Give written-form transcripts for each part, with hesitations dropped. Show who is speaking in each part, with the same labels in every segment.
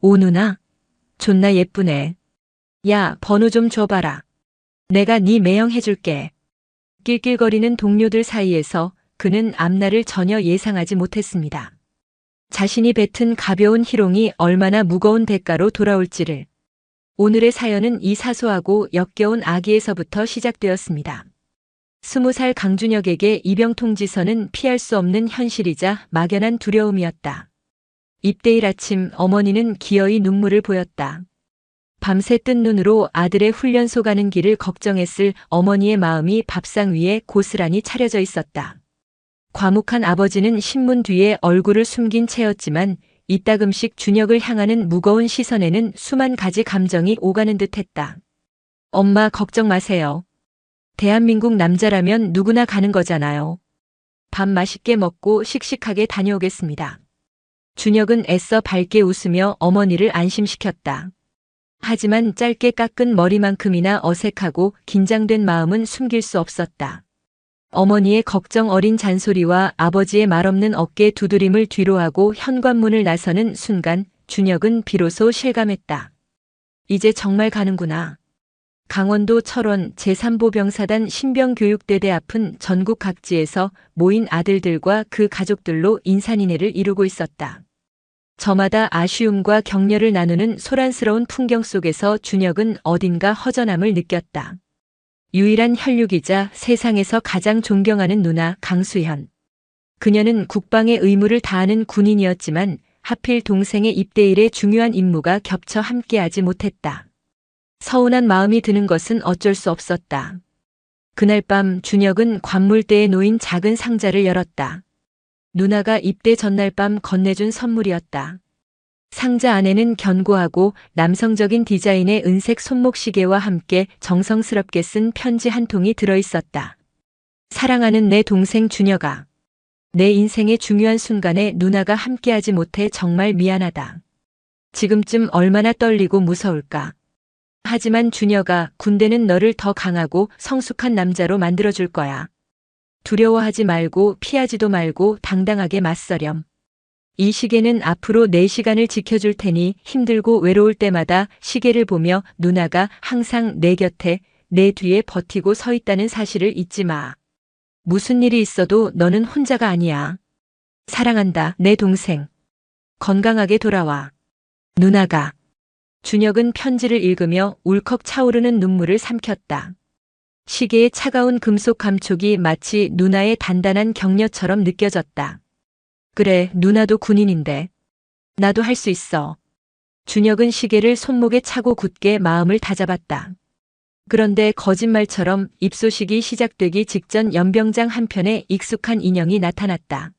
Speaker 1: 오 누나, 존나 예쁘네. 야, 번호 좀 줘봐라. 내가 네 매형해줄게. 낄낄거리는 동료들 사이에서 그는 앞날을 전혀 예상하지 못했습니다. 자신이 뱉은 가벼운 희롱이 얼마나 무거운 대가로 돌아올지를. 오늘의 사연은 이 사소하고 역겨운 악의에서부터 시작되었습니다. 20살 강준혁에게 입영 통지서는 피할 수 없는 현실이자 막연한 두려움이었다. 입대일 아침 어머니는 기어이 눈물을 보였다. 밤새 뜬 눈으로 아들의 훈련소 가는 길을 걱정했을 어머니의 마음이 밥상 위에 고스란히 차려져 있었다. 과묵한 아버지는 신문 뒤에 얼굴을 숨긴 채였지만 이따금씩 준혁을 향하는 무거운 시선에는 수만 가지 감정이 오가는 듯했다. 엄마 걱정 마세요. 대한민국 남자라면 누구나 가는 거잖아요. 밥 맛있게 먹고 씩씩하게 다녀오겠습니다. 준혁은 애써 밝게 웃으며 어머니를 안심시켰다. 하지만 짧게 깎은 머리만큼이나 어색하고 긴장된 마음은 숨길 수 없었다. 어머니의 걱정 어린 잔소리와 아버지의 말없는 어깨 두드림을 뒤로하고 현관문을 나서는 순간 준혁은 비로소 실감했다. 이제 정말 가는구나. 강원도 철원 제3보병사단 신병교육대대 앞은 전국 각지에서 모인 아들들과 그 가족들로 인산인해를 이루고 있었다. 저마다 아쉬움과 격려를 나누는 소란스러운 풍경 속에서 준혁은 어딘가 허전함을 느꼈다. 유일한 혈육이자 세상에서 가장 존경하는 누나 강수현. 그녀는 국방의 의무를 다하는 군인이었지만 하필 동생의 입대일에 중요한 임무가 겹쳐 함께하지 못했다. 서운한 마음이 드는 것은 어쩔 수 없었다. 그날 밤 준혁은 관물대에 놓인 작은 상자를 열었다. 누나가 입대 전날 밤 건네준 선물이었다. 상자 안에는 견고하고 남성적인 디자인의 은색 손목시계와 함께 정성스럽게 쓴 편지 한 통이 들어있었다. 사랑하는 내 동생 준혁아. 내 인생의 중요한 순간에 누나가 함께하지 못해 정말 미안하다. 지금쯤 얼마나 떨리고 무서울까. 하지만 준혁아, 군대는 너를 더 강하고 성숙한 남자로 만들어줄 거야. 두려워하지 말고 피하지도 말고 당당하게 맞서렴. 이 시계는 앞으로 내 시간을 지켜줄 테니 힘들고 외로울 때마다 시계를 보며 누나가 항상 내 곁에, 내 뒤에 버티고 서 있다는 사실을 잊지 마. 무슨 일이 있어도 너는 혼자가 아니야. 사랑한다, 내 동생. 건강하게 돌아와. 누나가. 준혁은 편지를 읽으며 울컥 차오르는 눈물을 삼켰다. 시계의 차가운 금속 감촉이 마치 누나의 단단한 격려처럼 느껴졌다. 그래, 누나도 군인인데. 나도 할 수 있어. 준혁은 시계를 손목에 차고 굳게 마음을 다잡았다. 그런데 거짓말처럼 입소식이 시작되기 직전 연병장 한편에 익숙한 인형이 나타났다.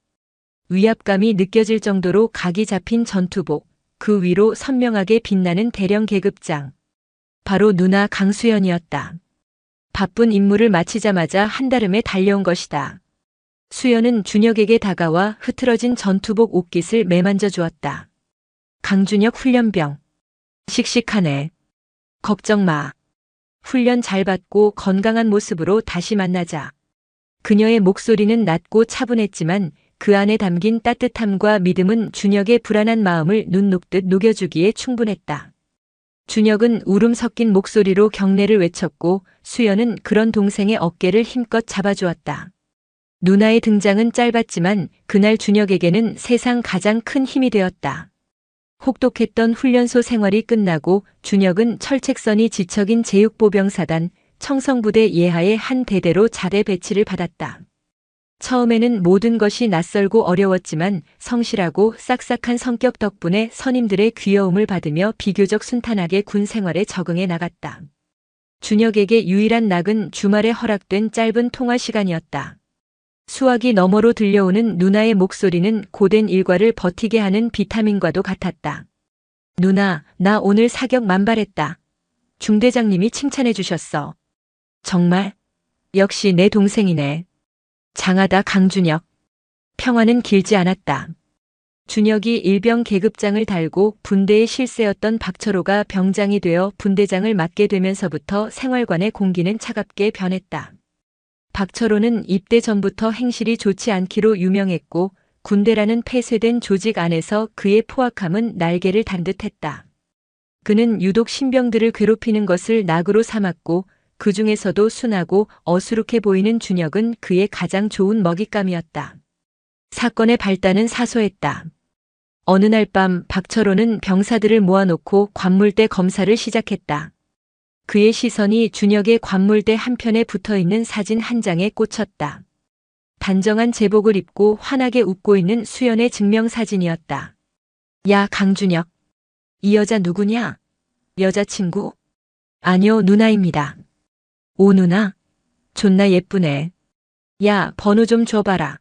Speaker 1: 위압감이 느껴질 정도로 각이 잡힌 전투복, 그 위로 선명하게 빛나는 대령 계급장. 바로 누나 강수연이었다. 바쁜 임무를 마치자마자 한달음에 달려온 것이다. 수연은 준혁에게 다가와 흐트러진 전투복 옷깃을 매만져 주었다. 강준혁 훈련병. 씩씩하네. 걱정 마. 훈련 잘 받고 건강한 모습으로 다시 만나자. 그녀의 목소리는 낮고 차분했지만 그 안에 담긴 따뜻함과 믿음은 준혁의 불안한 마음을 눈 녹듯 녹여주기에 충분했다. 준혁은 울음 섞인 목소리로 격려를 외쳤고 수연은 그런 동생의 어깨를 힘껏 잡아주었다. 누나의 등장은 짧았지만 그날 준혁에게는 세상 가장 큰 힘이 되었다. 혹독했던 훈련소 생활이 끝나고 준혁은 철책선이 지척인 제6보병사단 청성부대 예하의 한 대대로 자대 배치를 받았다. 처음에는 모든 것이 낯설고 어려웠지만 성실하고 싹싹한 성격 덕분에 선임들의 귀여움을 받으며 비교적 순탄하게 군 생활에 적응해 나갔다. 준혁에게 유일한 낙은 주말에 허락된 짧은 통화 시간이었다. 수화기 너머로 들려오는 누나의 목소리는 고된 일과를 버티게 하는 비타민과도 같았다. 누나, 나 오늘 사격 만발했다. 중대장님이 칭찬해 주셨어. 정말? 역시 내 동생이네. 장하다 강준혁. 평화는 길지 않았다. 준혁이 일병 계급장을 달고 분대의 실세였던 박철호가 병장이 되어 분대장을 맡게 되면서부터 생활관의 공기는 차갑게 변했다. 박철호는 입대 전부터 행실이 좋지 않기로 유명했고 군대라는 폐쇄된 조직 안에서 그의 포악함은 날개를 단 듯했다. 그는 유독 신병들을 괴롭히는 것을 낙으로 삼았고 그 중에서도 순하고 어수룩해 보이는 준혁은 그의 가장 좋은 먹잇감이었다. 사건의 발단은 사소했다. 어느 날 밤 박철호는 병사들을 모아놓고 관물대 검사를 시작했다. 그의 시선이 준혁의 관물대 한편에 붙어있는 사진 한 장에 꽂혔다. 단정한 제복을 입고 환하게 웃고 있는 수연의 증명사진이었다. 야, 강준혁. 이 여자 누구냐? 여자친구? 아니요, 누나입니다. 오, 누나? 존나 예쁘네. 야, 번호 좀 줘봐라.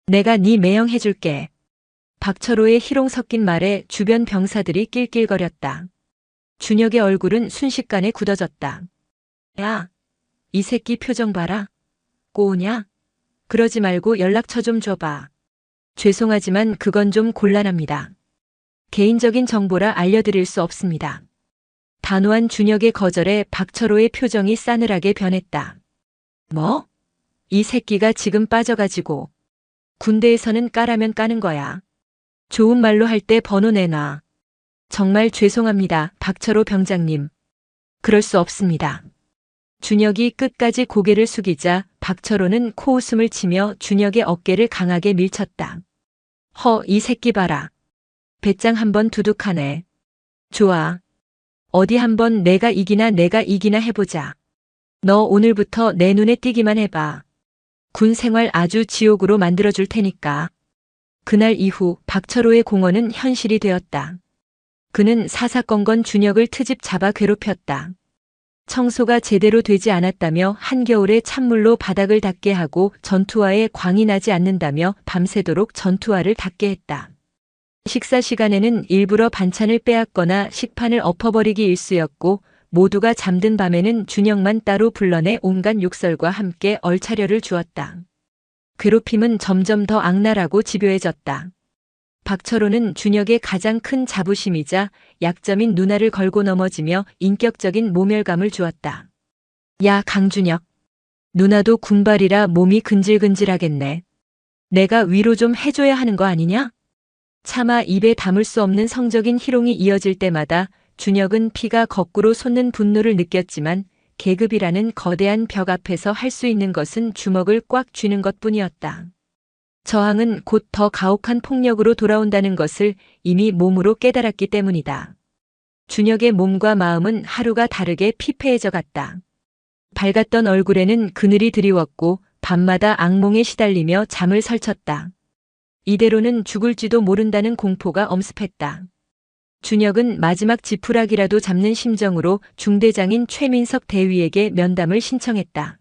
Speaker 1: 내가 네 매형해줄게. 박철호의 희롱 섞인 말에 주변 병사들이 낄낄거렸다. 준혁의 얼굴은 순식간에 굳어졌다. 야, 이 새끼 표정 봐라. 꼬우냐? 그러지 말고 연락처 좀 줘봐. 죄송하지만 그건 좀 곤란합니다. 개인적인 정보라 알려드릴 수 없습니다. 단호한 준혁의 거절에 박철호의 표정이 싸늘하게 변했다. 뭐? 이 새끼가 지금 빠져가지고. 군대에서는 까라면 까는 거야. 좋은 말로 할 때 번호 내놔. 정말 죄송합니다, 박철호 병장님. 그럴 수 없습니다. 준혁이 끝까지 고개를 숙이자 박철호는 코웃음을 치며 준혁의 어깨를 강하게 밀쳤다. 허, 이 새끼 봐라. 배짱 한번 두둑하네. 좋아. 어디 한번 내가 이기나 해보자. 너 오늘부터 내 눈에 띄기만 해봐. 군 생활 아주 지옥으로 만들어줄 테니까. 그날 이후 박철호의 공언은 현실이 되었다. 그는 사사건건 준혁을 트집 잡아 괴롭혔다. 청소가 제대로 되지 않았다며 한겨울에 찬물로 바닥을 닦게 하고 전투화에 광이 나지 않는다며 밤새도록 전투화를 닦게 했다. 식사 시간에는 일부러 반찬을 빼앗거나 식판을 엎어버리기 일쑤였고 모두가 잠든 밤에는 준혁만 따로 불러내 온갖 욕설과 함께 얼차려를 주었다. 괴롭힘은 점점 더 악랄하고 집요해졌다. 박철호는 준혁의 가장 큰 자부심이자 약점인 누나를 걸고 넘어지며 인격적인 모멸감을 주었다. 야, 강준혁. 누나도 군발이라 몸이 근질근질하겠네. 내가 위로 좀 해줘야 하는 거 아니냐? 차마 입에 담을 수 없는 성적인 희롱이 이어질 때마다 준혁은 피가 거꾸로 솟는 분노를 느꼈지만 계급이라는 거대한 벽 앞에서 할 수 있는 것은 주먹을 꽉 쥐는 것뿐이었다. 저항은 곧 더 가혹한 폭력으로 돌아온다는 것을 이미 몸으로 깨달았기 때문이다. 준혁의 몸과 마음은 하루가 다르게 피폐해져 갔다. 밝았던 얼굴에는 그늘이 드리웠고 밤마다 악몽에 시달리며 잠을 설쳤다. 이대로는 죽을지도 모른다는 공포가 엄습했다. 준혁은 마지막 지푸라기라도 잡는 심정으로 중대장인 최민석 대위에게 면담을 신청했다.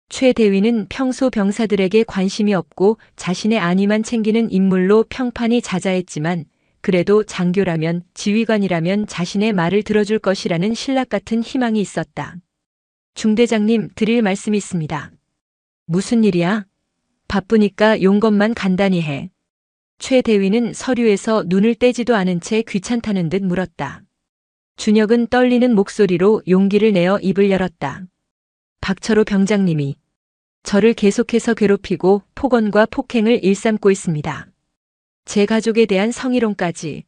Speaker 1: 최 대위는 평소 병사들에게 관심이 없고 자신의 안위만 챙기는 인물로 평판이 자자했지만 그래도 장교라면 지휘관이라면 자신의 말을 들어줄 것이라는 신락 같은 희망이 있었다. 중대장님, 드릴 말씀이 있습니다. 무슨 일이야? 바쁘니까 용건만 간단히 해. 최 대위는 서류에서 눈을 떼지도 않은 채 귀찮다는 듯 물었다. 준혁은 떨리는 목소리로 용기를 내어 입을 열었다. 박철호 병장님이 저를 계속해서 괴롭히고 폭언과 폭행을 일삼고 있습니다. 제 가족에 대한 성희롱까지.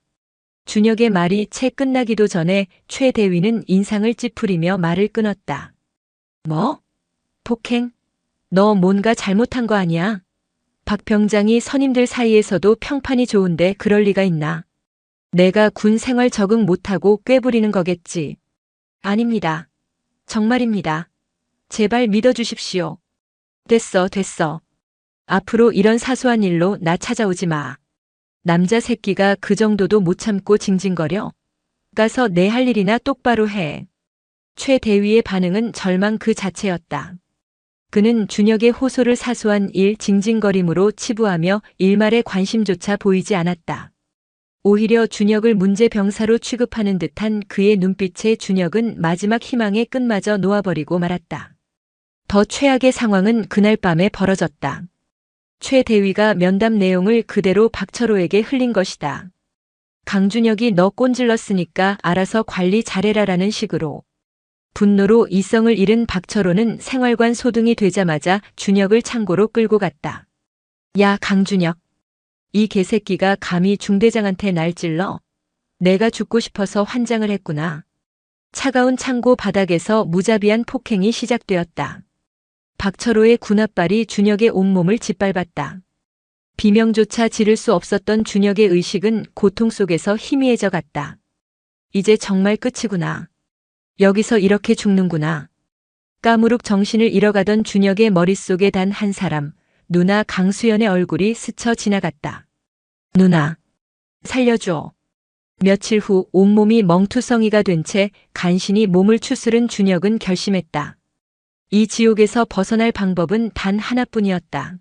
Speaker 1: 준혁의 말이 채 끝나기도 전에 최 대위는 인상을 찌푸리며 말을 끊었다. 뭐? 폭행? 너 뭔가 잘못한 거 아니야? 박 병장이 선임들 사이에서도 평판이 좋은데 그럴 리가 있나? 내가 군 생활 적응 못하고 꾀부리는 거겠지. 아닙니다. 정말입니다. 제발 믿어주십시오. 됐어. 앞으로 이런 사소한 일로 나 찾아오지 마. 남자 새끼가 그 정도도 못 참고 징징거려? 가서 내 할 일이나 똑바로 해. 최 대위의 반응은 절망 그 자체였다. 그는 준혁의 호소를 사소한 일 징징거림으로 치부하며 일말의 관심조차 보이지 않았다. 오히려 준혁을 문제 병사로 취급하는 듯한 그의 눈빛에 준혁은 마지막 희망의 끈마저 놓아버리고 말았다. 더 최악의 상황은 그날 밤에 벌어졌다. 최 대위가 면담 내용을 그대로 박철호에게 흘린 것이다. 강준혁이 너 꼰질렀으니까 알아서 관리 잘해라라는 식으로. 분노로 이성을 잃은 박철호는 생활관 소등이 되자마자 준혁을 창고로 끌고 갔다. 야, 강준혁. 이 개새끼가 감히 중대장한테 날 찔러? 내가 죽고 싶어서 환장을 했구나. 차가운 창고 바닥에서 무자비한 폭행이 시작되었다. 박철호의 군홧발이 준혁의 온몸을 짓밟았다. 비명조차 지를 수 없었던 준혁의 의식은 고통 속에서 희미해져 갔다. 이제 정말 끝이구나. 여기서 이렇게 죽는구나. 까무룩 정신을 잃어가던 준혁의 머릿속에 단 한 사람, 누나 강수연의 얼굴이 스쳐 지나갔다. 누나, 살려줘. 며칠 후 온몸이 멍투성이가 된 채 간신히 몸을 추스른 준혁은 결심했다. 이 지옥에서 벗어날 방법은 단 하나뿐이었다.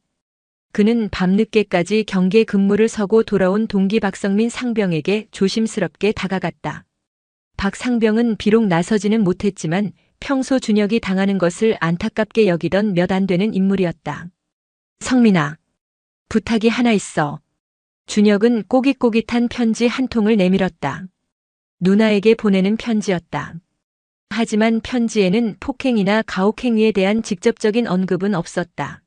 Speaker 1: 그는 밤늦게까지 경계 근무를 서고 돌아온 동기 박성민 상병에게 조심스럽게 다가갔다. 박 상병은 비록 나서지는 못했지만 평소 준혁이 당하는 것을 안타깝게 여기던 몇 안 되는 인물이었다. 성민아, 부탁이 하나 있어. 준혁은 꼬깃꼬깃한 편지 한 통을 내밀었다. 누나에게 보내는 편지였다. 하지만 편지에는 폭행이나 가혹행위에 대한 직접적인 언급은 없었다.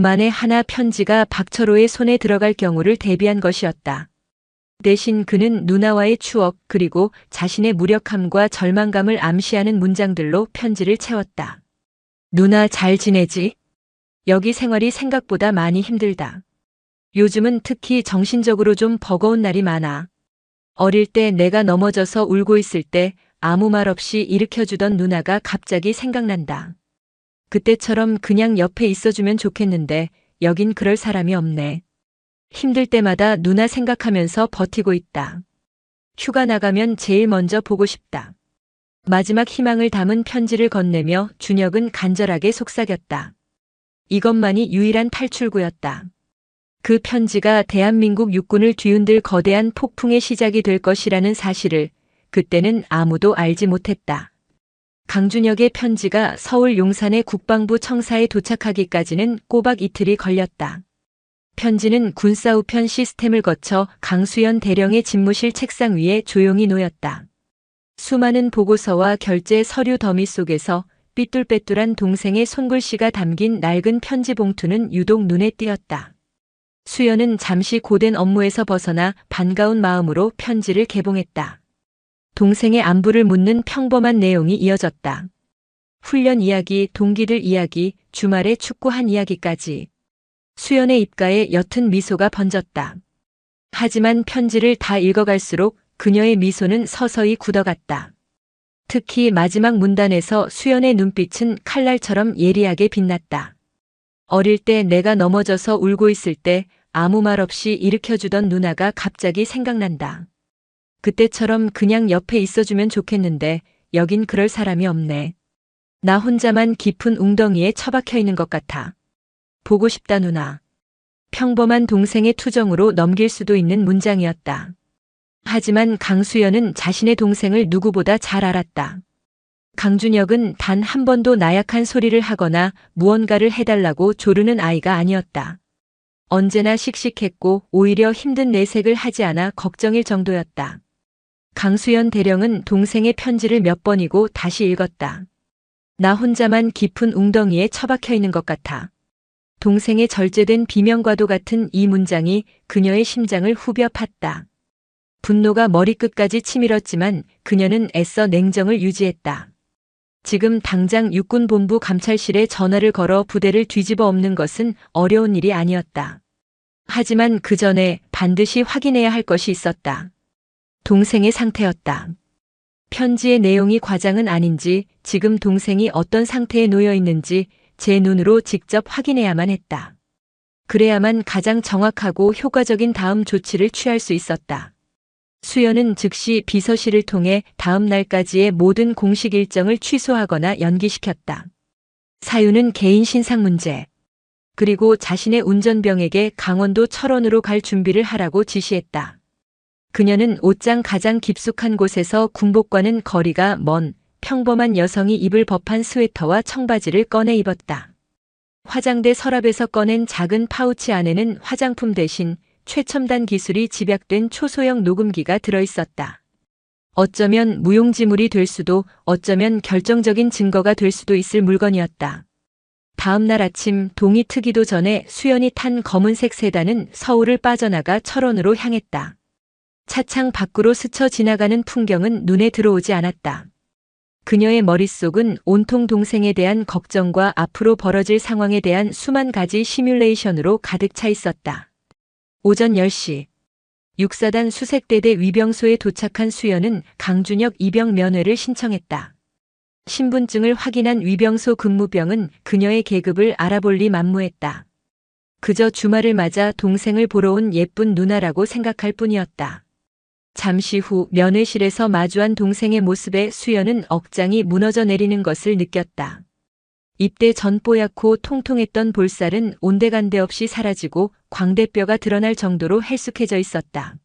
Speaker 1: 만에 하나 편지가 박철호의 손에 들어갈 경우를 대비한 것이었다. 대신 그는 누나와의 추억 그리고 자신의 무력함과 절망감을 암시하는 문장들로 편지를 채웠다. 누나 잘 지내지? 여기 생활이 생각보다 많이 힘들다. 요즘은 특히 정신적으로 좀 버거운 날이 많아. 어릴 때 내가 넘어져서 울고 있을 때 아무 말 없이 일으켜주던 누나가 갑자기 생각난다. 그때처럼 그냥 옆에 있어주면 좋겠는데 여긴 그럴 사람이 없네. 힘들 때마다 누나 생각하면서 버티고 있다. 휴가 나가면 제일 먼저 보고 싶다. 마지막 희망을 담은 편지를 건네며 준혁은 간절하게 속삭였다. 이것만이 유일한 탈출구였다. 그 편지가 대한민국 육군을 뒤흔들 거대한 폭풍의 시작이 될 것이라는 사실을 그때는 아무도 알지 못했다. 강준혁의 편지가 서울 용산의 국방부 청사에 도착하기까지는 꼬박 이틀이 걸렸다. 편지는 군사우편 시스템을 거쳐 강수연 대령의 집무실 책상 위에 조용히 놓였다. 수많은 보고서와 결제 서류 더미 속에서 삐뚤빼뚤한 동생의 손글씨가 담긴 낡은 편지 봉투는 유독 눈에 띄었다. 수연은 잠시 고된 업무에서 벗어나 반가운 마음으로 편지를 개봉했다. 동생의 안부를 묻는 평범한 내용이 이어졌다. 훈련 이야기, 동기들 이야기, 주말에 축구한 이야기까지. 수연의 입가에 옅은 미소가 번졌다. 하지만 편지를 다 읽어갈수록 그녀의 미소는 서서히 굳어갔다. 특히 마지막 문단에서 수연의 눈빛은 칼날처럼 예리하게 빛났다. 어릴 때 내가 넘어져서 울고 있을 때 아무 말 없이 일으켜주던 누나가 갑자기 생각난다. 그때처럼 그냥 옆에 있어주면 좋겠는데 여긴 그럴 사람이 없네. 나 혼자만 깊은 웅덩이에 처박혀 있는 것 같아. 보고 싶다 누나. 평범한 동생의 투정으로 넘길 수도 있는 문장이었다. 하지만 강수연은 자신의 동생을 누구보다 잘 알았다. 강준혁은 단 한 번도 나약한 소리를 하거나 무언가를 해달라고 조르는 아이가 아니었다. 언제나 씩씩했고 오히려 힘든 내색을 하지 않아 걱정일 정도였다. 강수연 대령은 동생의 편지를 몇 번이고 다시 읽었다. 나 혼자만 깊은 웅덩이에 처박혀 있는 것 같아. 동생의 절제된 비명과도 같은 이 문장이 그녀의 심장을 후벼 팠다. 분노가 머리끝까지 치밀었지만 그녀는 애써 냉정을 유지했다. 지금 당장 육군본부 감찰실에 전화를 걸어 부대를 뒤집어 엎는 것은 어려운 일이 아니었다. 하지만 그 전에 반드시 확인해야 할 것이 있었다. 동생의 상태였다. 편지의 내용이 과장은 아닌지 지금 동생이 어떤 상태에 놓여 있는지 제 눈으로 직접 확인해야만 했다. 그래야만 가장 정확하고 효과적인 다음 조치를 취할 수 있었다. 수연은 즉시 비서실을 통해 다음 날까지의 모든 공식 일정을 취소하거나 연기시켰다. 사유는 개인 신상 문제. 그리고 자신의 운전병에게 강원도 철원으로 갈 준비를 하라고 지시했다. 그녀는 옷장 가장 깊숙한 곳에서 군복과는 거리가 먼 평범한 여성이 입을 법한 스웨터와 청바지를 꺼내 입었다. 화장대 서랍에서 꺼낸 작은 파우치 안에는 화장품 대신 최첨단 기술이 집약된 초소형 녹음기가 들어있었다. 어쩌면 무용지물이 될 수도 어쩌면 결정적인 증거가 될 수도 있을 물건이었다. 다음 날 아침 동이 트기도 전에 수연이 탄 검은색 세단은 서울을 빠져나가 철원으로 향했다. 차창 밖으로 스쳐 지나가는 풍경은 눈에 들어오지 않았다. 그녀의 머릿속은 온통 동생에 대한 걱정과 앞으로 벌어질 상황에 대한 수만 가지 시뮬레이션으로 가득 차 있었다. 오전 10시. 육사단 수색대대 위병소에 도착한 수연은 강준혁 입영 면회를 신청했다. 신분증을 확인한 위병소 근무병은 그녀의 계급을 알아볼 리 만무했다. 그저 주말을 맞아 동생을 보러 온 예쁜 누나라고 생각할 뿐이었다. 잠시 후 면회실에서 마주한 동생의 모습에 수연은 억장이 무너져 내리는 것을 느꼈다. 입대 전 뽀얗고 통통했던 볼살은 온데간데 없이 사라지고 광대뼈가 드러날 정도로 헬쑥해져 있었다.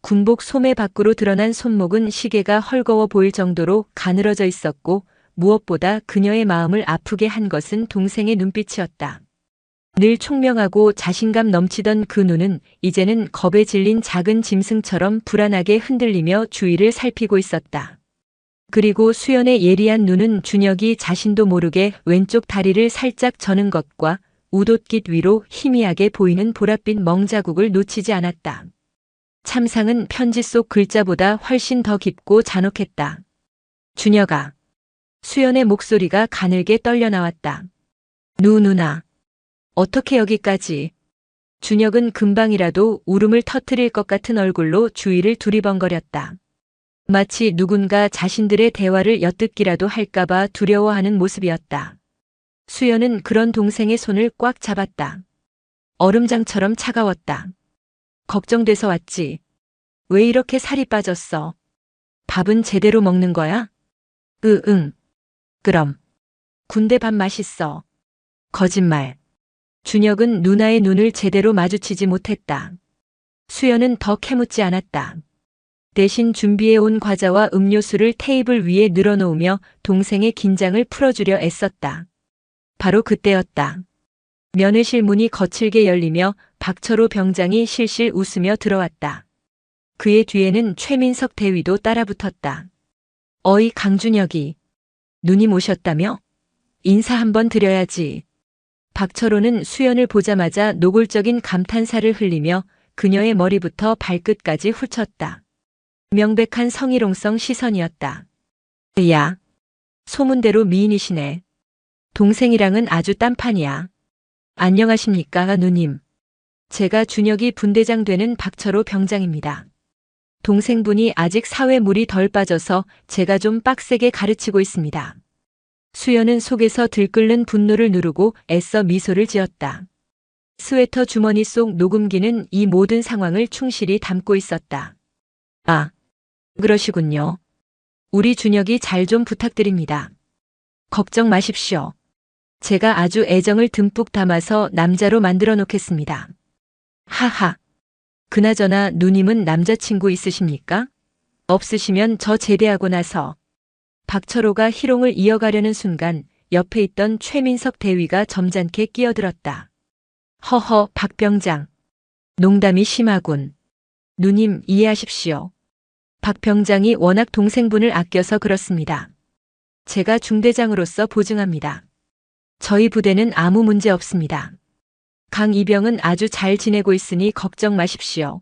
Speaker 1: 군복 소매 밖으로 드러난 손목은 시계가 헐거워 보일 정도로 가늘어져 있었고 무엇보다 그녀의 마음을 아프게 한 것은 동생의 눈빛이었다. 늘 총명하고 자신감 넘치던 그 눈은 이제는 겁에 질린 작은 짐승처럼 불안하게 흔들리며 주위를 살피고 있었다. 그리고 수연의 예리한 눈은 준혁이 자신도 모르게 왼쪽 다리를 살짝 저는 것과 웃옷깃 위로 희미하게 보이는 보랏빛 멍자국을 놓치지 않았다. 참상은 편지 속 글자보다 훨씬 더 깊고 잔혹했다. 준혁아. 수연의 목소리가 가늘게 떨려 나왔다. 누나. 어떻게 여기까지? 준혁은 금방이라도 울음을 터뜨릴 것 같은 얼굴로 주위를 두리번거렸다. 마치 누군가 자신들의 대화를 엿듣기라도 할까봐 두려워하는 모습이었다. 수연은 그런 동생의 손을 꽉 잡았다. 얼음장처럼 차가웠다. 걱정돼서 왔지. 왜 이렇게 살이 빠졌어? 밥은 제대로 먹는 거야? 응. 그럼. 군대 밥 맛있어. 거짓말. 준혁은 누나의 눈을 제대로 마주치지 못했다. 수연은 더 캐묻지 않았다. 대신 준비해온 과자와 음료수를 테이블 위에 늘어놓으며 동생의 긴장을 풀어주려 애썼다. 바로 그때였다. 면회실 문이 거칠게 열리며 박철호 병장이 실실 웃으며 들어왔다. 그의 뒤에는 최민석 대위도 따라붙었다. 어이 강준혁이. 누님 오셨다며? 인사 한번 드려야지. 박철호는 수연을 보자마자 노골적인 감탄사를 흘리며 그녀의 머리부터 발끝까지 훑었다. 명백한 성희롱성 시선이었다. 야, 소문대로 미인이시네. 동생이랑은 아주 딴판이야. 안녕하십니까, 누님. 제가 준혁이 분대장 되는 박철호 병장입니다. 동생분이 아직 사회 물이 덜 빠져서 제가 좀 빡세게 가르치고 있습니다. 수연은 속에서 들끓는 분노를 누르고 애써 미소를 지었다. 스웨터 주머니 속 녹음기는 이 모든 상황을 충실히 담고 있었다. 아, 그러시군요. 우리 준혁이 잘 좀 부탁드립니다. 걱정 마십시오. 제가 아주 애정을 듬뿍 담아서 남자로 만들어 놓겠습니다. 하하. 그나저나 누님은 남자친구 있으십니까? 없으시면 저 제대하고 나서. 박철호가 희롱을 이어가려는 순간 옆에 있던 최민석 대위가 점잖게 끼어들었다. 허허, 박 병장. 농담이 심하군. 누님 이해하십시오. 박 병장이 워낙 동생분을 아껴서 그렇습니다. 제가 중대장으로서 보증합니다. 저희 부대는 아무 문제 없습니다. 강 이병은 아주 잘 지내고 있으니 걱정 마십시오.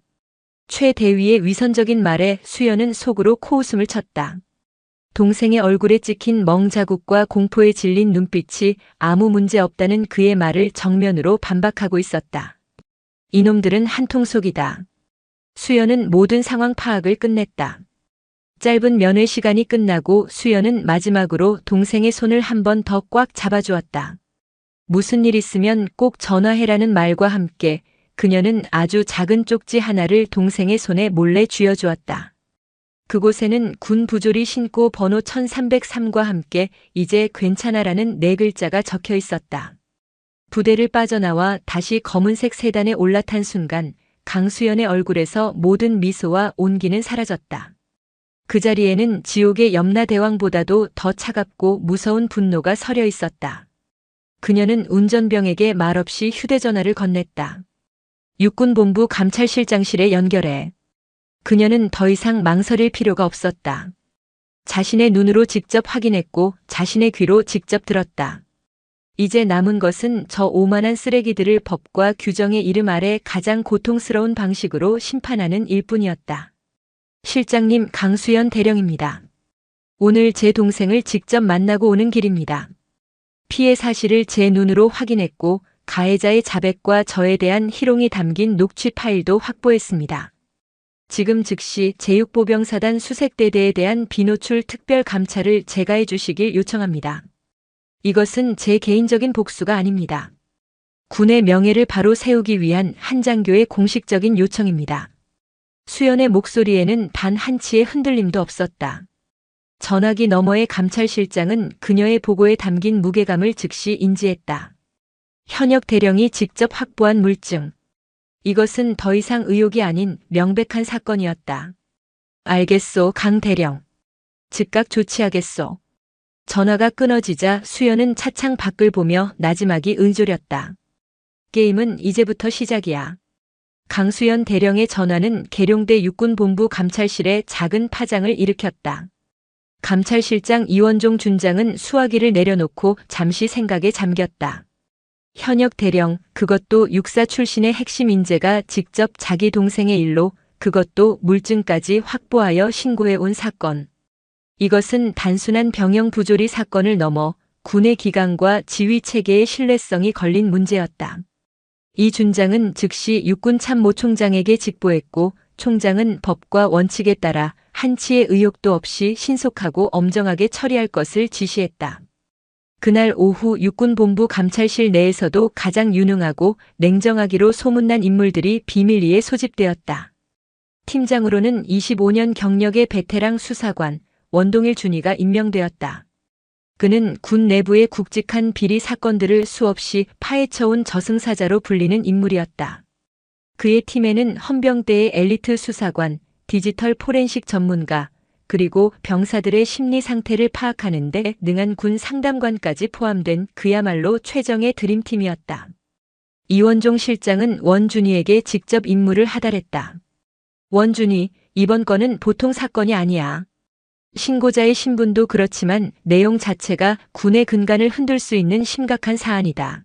Speaker 1: 최 대위의 위선적인 말에 수연은 속으로 코웃음을 쳤다. 동생의 얼굴에 찍힌 멍자국과 공포에 질린 눈빛이 아무 문제 없다는 그의 말을 정면으로 반박하고 있었다. 이놈들은 한통속이다. 수연은 모든 상황 파악을 끝냈다. 짧은 면회 시간이 끝나고 수연은 마지막으로 동생의 손을 한 번 더 꽉 잡아주었다. 무슨 일 있으면 꼭 전화해라는 말과 함께 그녀는 아주 작은 쪽지 하나를 동생의 손에 몰래 쥐어주었다. 그곳에는 군 부조리 신고 번호 1303과 함께 이제 괜찮아라는 4글자가 적혀 있었다. 부대를 빠져나와 다시 검은색 세단에 올라탄 순간 강수연의 얼굴에서 모든 미소와 온기는 사라졌다. 그 자리에는 지옥의 염라대왕보다도 더 차갑고 무서운 분노가 서려 있었다. 그녀는 운전병에게 말없이 휴대전화를 건넸다. 육군본부 감찰실장실에 연결해. 그녀는 더 이상 망설일 필요가 없었다. 자신의 눈으로 직접 확인했고 자신의 귀로 직접 들었다. 이제 남은 것은 저 오만한 쓰레기들을 법과 규정의 이름 아래 가장 고통스러운 방식으로 심판하는 일뿐이었다. 실장님, 강수연 대령입니다. 오늘 제 동생을 직접 만나고 오는 길입니다. 피해 사실을 제 눈으로 확인했고 가해자의 자백과 저에 대한 희롱이 담긴 녹취 파일도 확보했습니다. 지금 즉시 제6보병사단 수색대대에 대한 비노출 특별 감찰을 제가 해주시길 요청합니다. 이것은 제 개인적인 복수가 아닙니다. 군의 명예를 바로 세우기 위한 한장교의 공식적인 요청입니다. 수연의 목소리에는 단 한치의 흔들림도 없었다. 전화기 너머의 감찰실장은 그녀의 보고에 담긴 무게감을 즉시 인지했다. 현역 대령이 직접 확보한 물증. 이것은 더 이상 의혹이 아닌 명백한 사건이었다. 알겠소, 강 대령. 즉각 조치하겠소. 전화가 끊어지자 수연은 차창 밖을 보며 나지막이 은조렸다. 게임은 이제부터 시작이야. 강수연 대령의 전화는 계룡대 육군본부 감찰실에 작은 파장을 일으켰다. 감찰실장 이원종 준장은 수화기를 내려놓고 잠시 생각에 잠겼다. 현역 대령, 그것도 육사 출신의 핵심 인재가 직접 자기 동생의 일로, 그것도 물증까지 확보하여 신고해 온 사건. 이것은 단순한 병영 부조리 사건을 넘어 군의 기강과 지휘 체계의 신뢰성이 걸린 문제였다. 이 준장은 즉시 육군참모총장에게 직보했고 총장은 법과 원칙에 따라 한치의 의혹도 없이 신속하고 엄정하게 처리할 것을 지시했다. 그날 오후 육군본부 감찰실 내에서도 가장 유능하고 냉정하기로 소문난 인물들이 비밀리에 소집되었다. 팀장으로는 25년 경력의 베테랑 수사관 원동일 준이가 임명되었다. 그는 군 내부의 굵직한 비리 사건들을 수없이 파헤쳐온 저승사자로 불리는 인물이었다. 그의 팀에는 헌병대의 엘리트 수사관, 디지털 포렌식 전문가, 그리고 병사들의 심리 상태를 파악하는 데 능한 군 상담관까지 포함된 그야말로 최정의 드림팀이었다. 이원종 실장은 원준이에게 직접 임무를 하달했다. 원준이, 이번 건은 보통 사건이 아니야. 신고자의 신분도 그렇지만 내용 자체가 군의 근간을 흔들 수 있는 심각한 사안이다.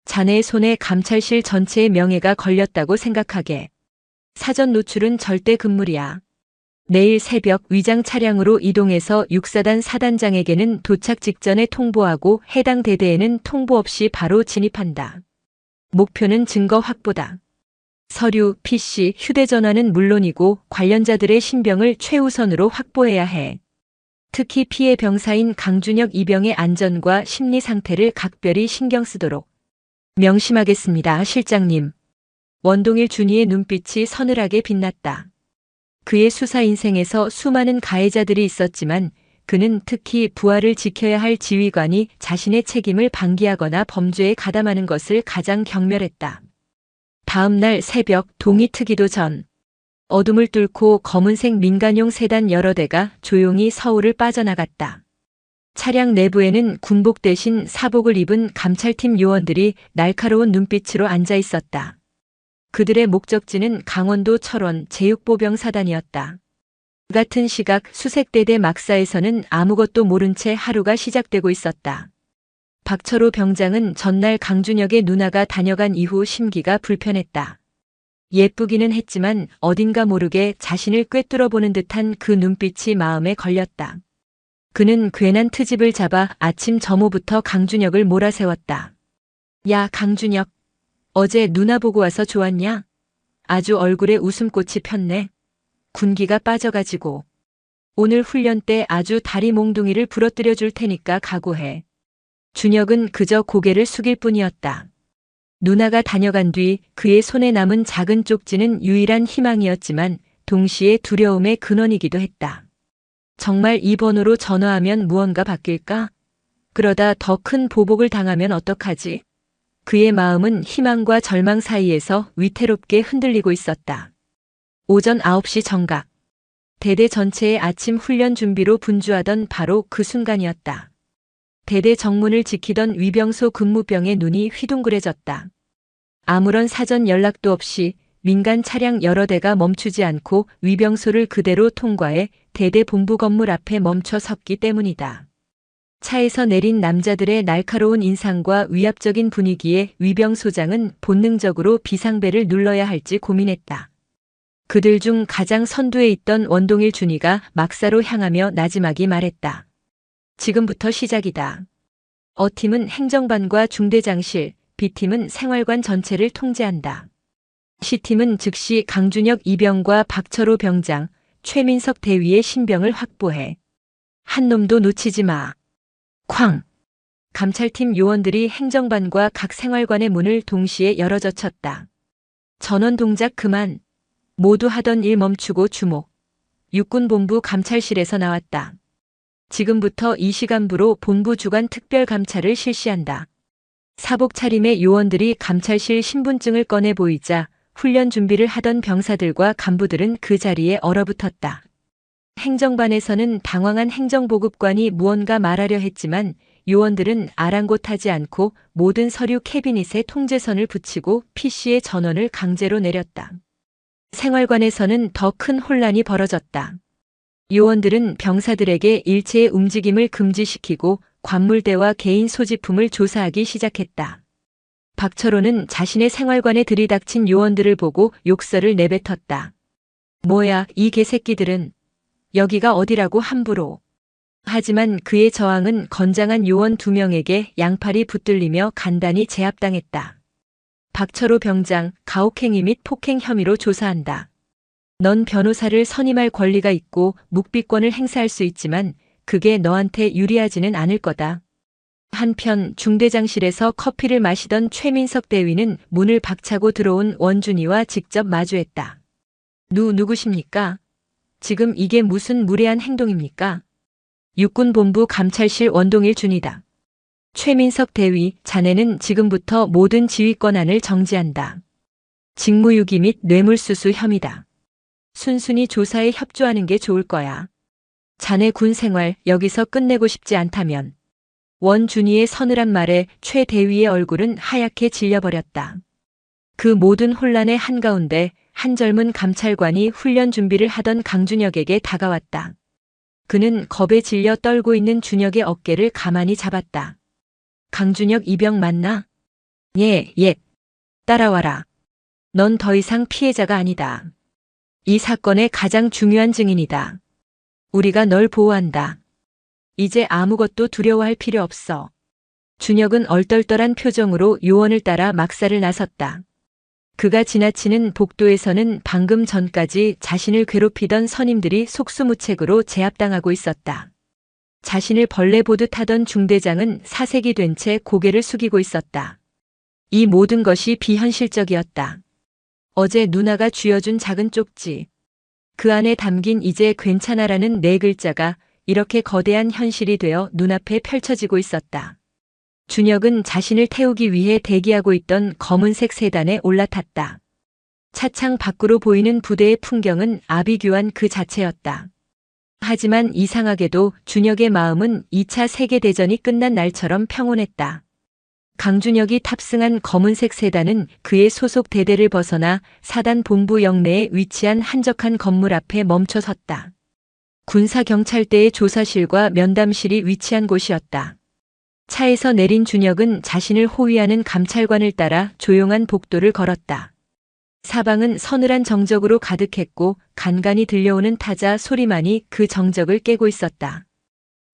Speaker 1: 자네의 손에 감찰실 전체의 명예가 걸렸다고 생각하게. 사전 노출은 절대 금물이야. 내일 새벽 위장 차량으로 이동해서 육사단 사단장에게는 도착 직전에 통보하고 해당 대대에는 통보 없이 바로 진입한다. 목표는 증거 확보다. 서류, PC, 휴대전화는 물론이고 관련자들의 신병을 최우선으로 확보해야 해. 특히 피해 병사인 강준혁 이병의 안전과 심리 상태를 각별히 신경 쓰도록. 명심하겠습니다, 실장님. 원동일 준이의 눈빛이 서늘하게 빛났다. 그의 수사 인생에서 수많은 가해자들이 있었지만 그는 특히 부하를 지켜야 할 지휘관이 자신의 책임을 방기하거나 범죄에 가담하는 것을 가장 경멸했다. 다음 날 새벽 동이 트기도 전 어둠을 뚫고 검은색 민간용 세단 여러 대가 조용히 서울을 빠져나갔다. 차량 내부에는 군복 대신 사복을 입은 감찰팀 요원들이 날카로운 눈빛으로 앉아 있었다. 그들의 목적지는 강원도 철원 제6보병사단이었다. 같은 시각 수색대대 막사에서는 아무것도 모른 채 하루가 시작되고 있었다. 박철호 병장은 전날 강준혁의 누나가 다녀간 이후 심기가 불편했다. 예쁘기는 했지만 어딘가 모르게 자신을 꿰뚫어보는 듯한 그 눈빛이 마음에 걸렸다. 그는 괜한 트집을 잡아 아침 점호부터 강준혁을 몰아세웠다. 야, 강준혁. 어제 누나 보고 와서 좋았냐? 아주 얼굴에 웃음꽃이 폈네. 군기가 빠져가지고. 오늘 훈련 때 아주 다리 몽둥이를 부러뜨려 줄 테니까 각오해. 준혁은 그저 고개를 숙일 뿐이었다. 누나가 다녀간 뒤 그의 손에 남은 작은 쪽지는 유일한 희망이었지만 동시에 두려움의 근원이기도 했다. 정말 이 번호로 전화하면 무언가 바뀔까? 그러다 더 큰 보복을 당하면 어떡하지? 그의 마음은 희망과 절망 사이에서 위태롭게 흔들리고 있었다. 오전 9시 정각. 대대 전체의 아침 훈련 준비로 분주하던 바로 그 순간이었다. 대대 정문을 지키던 위병소 근무병의 눈이 휘둥그레졌다. 아무런 사전 연락도 없이 민간 차량 여러 대가 멈추지 않고 위병소를 그대로 통과해 대대 본부 건물 앞에 멈춰 섰기 때문이다. 차에서 내린 남자들의 날카로운 인상과 위압적인 분위기에 위병 소장은 본능적으로 비상벨을 눌러야 할지 고민했다. 그들 중 가장 선두에 있던 원동일 준이가 막사로 향하며 나지막이 말했다. 지금부터 시작이다. A팀은 행정반과 중대장실, B팀은 생활관 전체를 통제한다. C팀은 즉시 강준혁 이병과 박철호 병장, 최민석 대위의 신병을 확보해. 한 놈도 놓치지 마. 쾅! 감찰팀 요원들이 행정반과 각 생활관의 문을 동시에 열어젖혔다. 전원 동작 그만. 모두 하던 일 멈추고 주목. 육군본부 감찰실에서 나왔다. 지금부터 이 시간부로 본부 주간 특별감찰을 실시한다. 사복 차림의 요원들이 감찰실 신분증을 꺼내 보이자 훈련 준비를 하던 병사들과 간부들은 그 자리에 얼어붙었다. 행정반에서는 당황한 행정보급관이 무언가 말하려 했지만 요원들은 아랑곳하지 않고 모든 서류 캐비닛에 통제선을 붙이고 PC의 전원을 강제로 내렸다. 생활관에서는 더 큰 혼란이 벌어졌다. 요원들은 병사들에게 일체의 움직임을 금지시키고 관물대와 개인 소지품을 조사하기 시작했다. 박철호는 자신의 생활관에 들이닥친 요원들을 보고 욕설을 내뱉었다. 뭐야, 이 개새끼들은. 여기가 어디라고 함부로. 하지만 그의 저항은 건장한 요원 2명에게 양팔이 붙들리며 간단히 제압당했다. 박철호 병장, 가혹행위 및 폭행 혐의로 조사한다. 넌 변호사를 선임할 권리가 있고 묵비권을 행사할 수 있지만 그게 너한테 유리하지는 않을 거다. 한편 중대장실에서 커피를 마시던 최민석 대위는 문을 박차고 들어온 원준이와 직접 마주했다. 누구십니까? 지금 이게 무슨 무례한 행동입니까? 육군본부 감찰실 원동일 준이다. 최민석 대위, 자네는 지금부터 모든 지휘 권한을 정지한다. 직무유기 및 뇌물수수 혐의다. 순순히 조사에 협조하는 게 좋을 거야. 자네 군 생활 여기서 끝내고 싶지 않다면. 원준이의 서늘한 말에 최 대위의 얼굴은 하얗게 질려버렸다. 그 모든 혼란의 한가운데 한 젊은 감찰관이 훈련 준비를 하던 강준혁에게 다가왔다. 그는 겁에 질려 떨고 있는 준혁의 어깨를 가만히 잡았다. 강준혁 이병 맞나? 예. 따라와라. 넌 더 이상 피해자가 아니다. 이 사건의 가장 중요한 증인이다. 우리가 널 보호한다. 이제 아무것도 두려워할 필요 없어. 준혁은 얼떨떨한 표정으로 요원을 따라 막사를 나섰다. 그가 지나치는 복도에서는 방금 전까지 자신을 괴롭히던 선임들이 속수무책으로 제압당하고 있었다. 자신을 벌레 보듯 하던 중대장은 사색이 된 채 고개를 숙이고 있었다. 이 모든 것이 비현실적이었다. 어제 누나가 쥐어준 작은 쪽지. 그 안에 담긴 이제 괜찮아라는 4글자가 이렇게 거대한 현실이 되어 눈앞에 펼쳐지고 있었다. 준혁은 자신을 태우기 위해 대기하고 있던 검은색 세단에 올라탔다. 차창 밖으로 보이는 부대의 풍경은 아비규환 그 자체였다. 하지만 이상하게도 준혁의 마음은 2차 세계대전이 끝난 날처럼 평온했다. 강준혁이 탑승한 검은색 세단은 그의 소속 대대를 벗어나 사단 본부 영내에 위치한 한적한 건물 앞에 멈춰 섰다. 군사경찰대의 조사실과 면담실이 위치한 곳이었다. 차에서 내린 준혁은 자신을 호위하는 감찰관을 따라 조용한 복도를 걸었다. 사방은 서늘한 정적으로 가득했고 간간히 들려오는 타자 소리만이 그 정적을 깨고 있었다.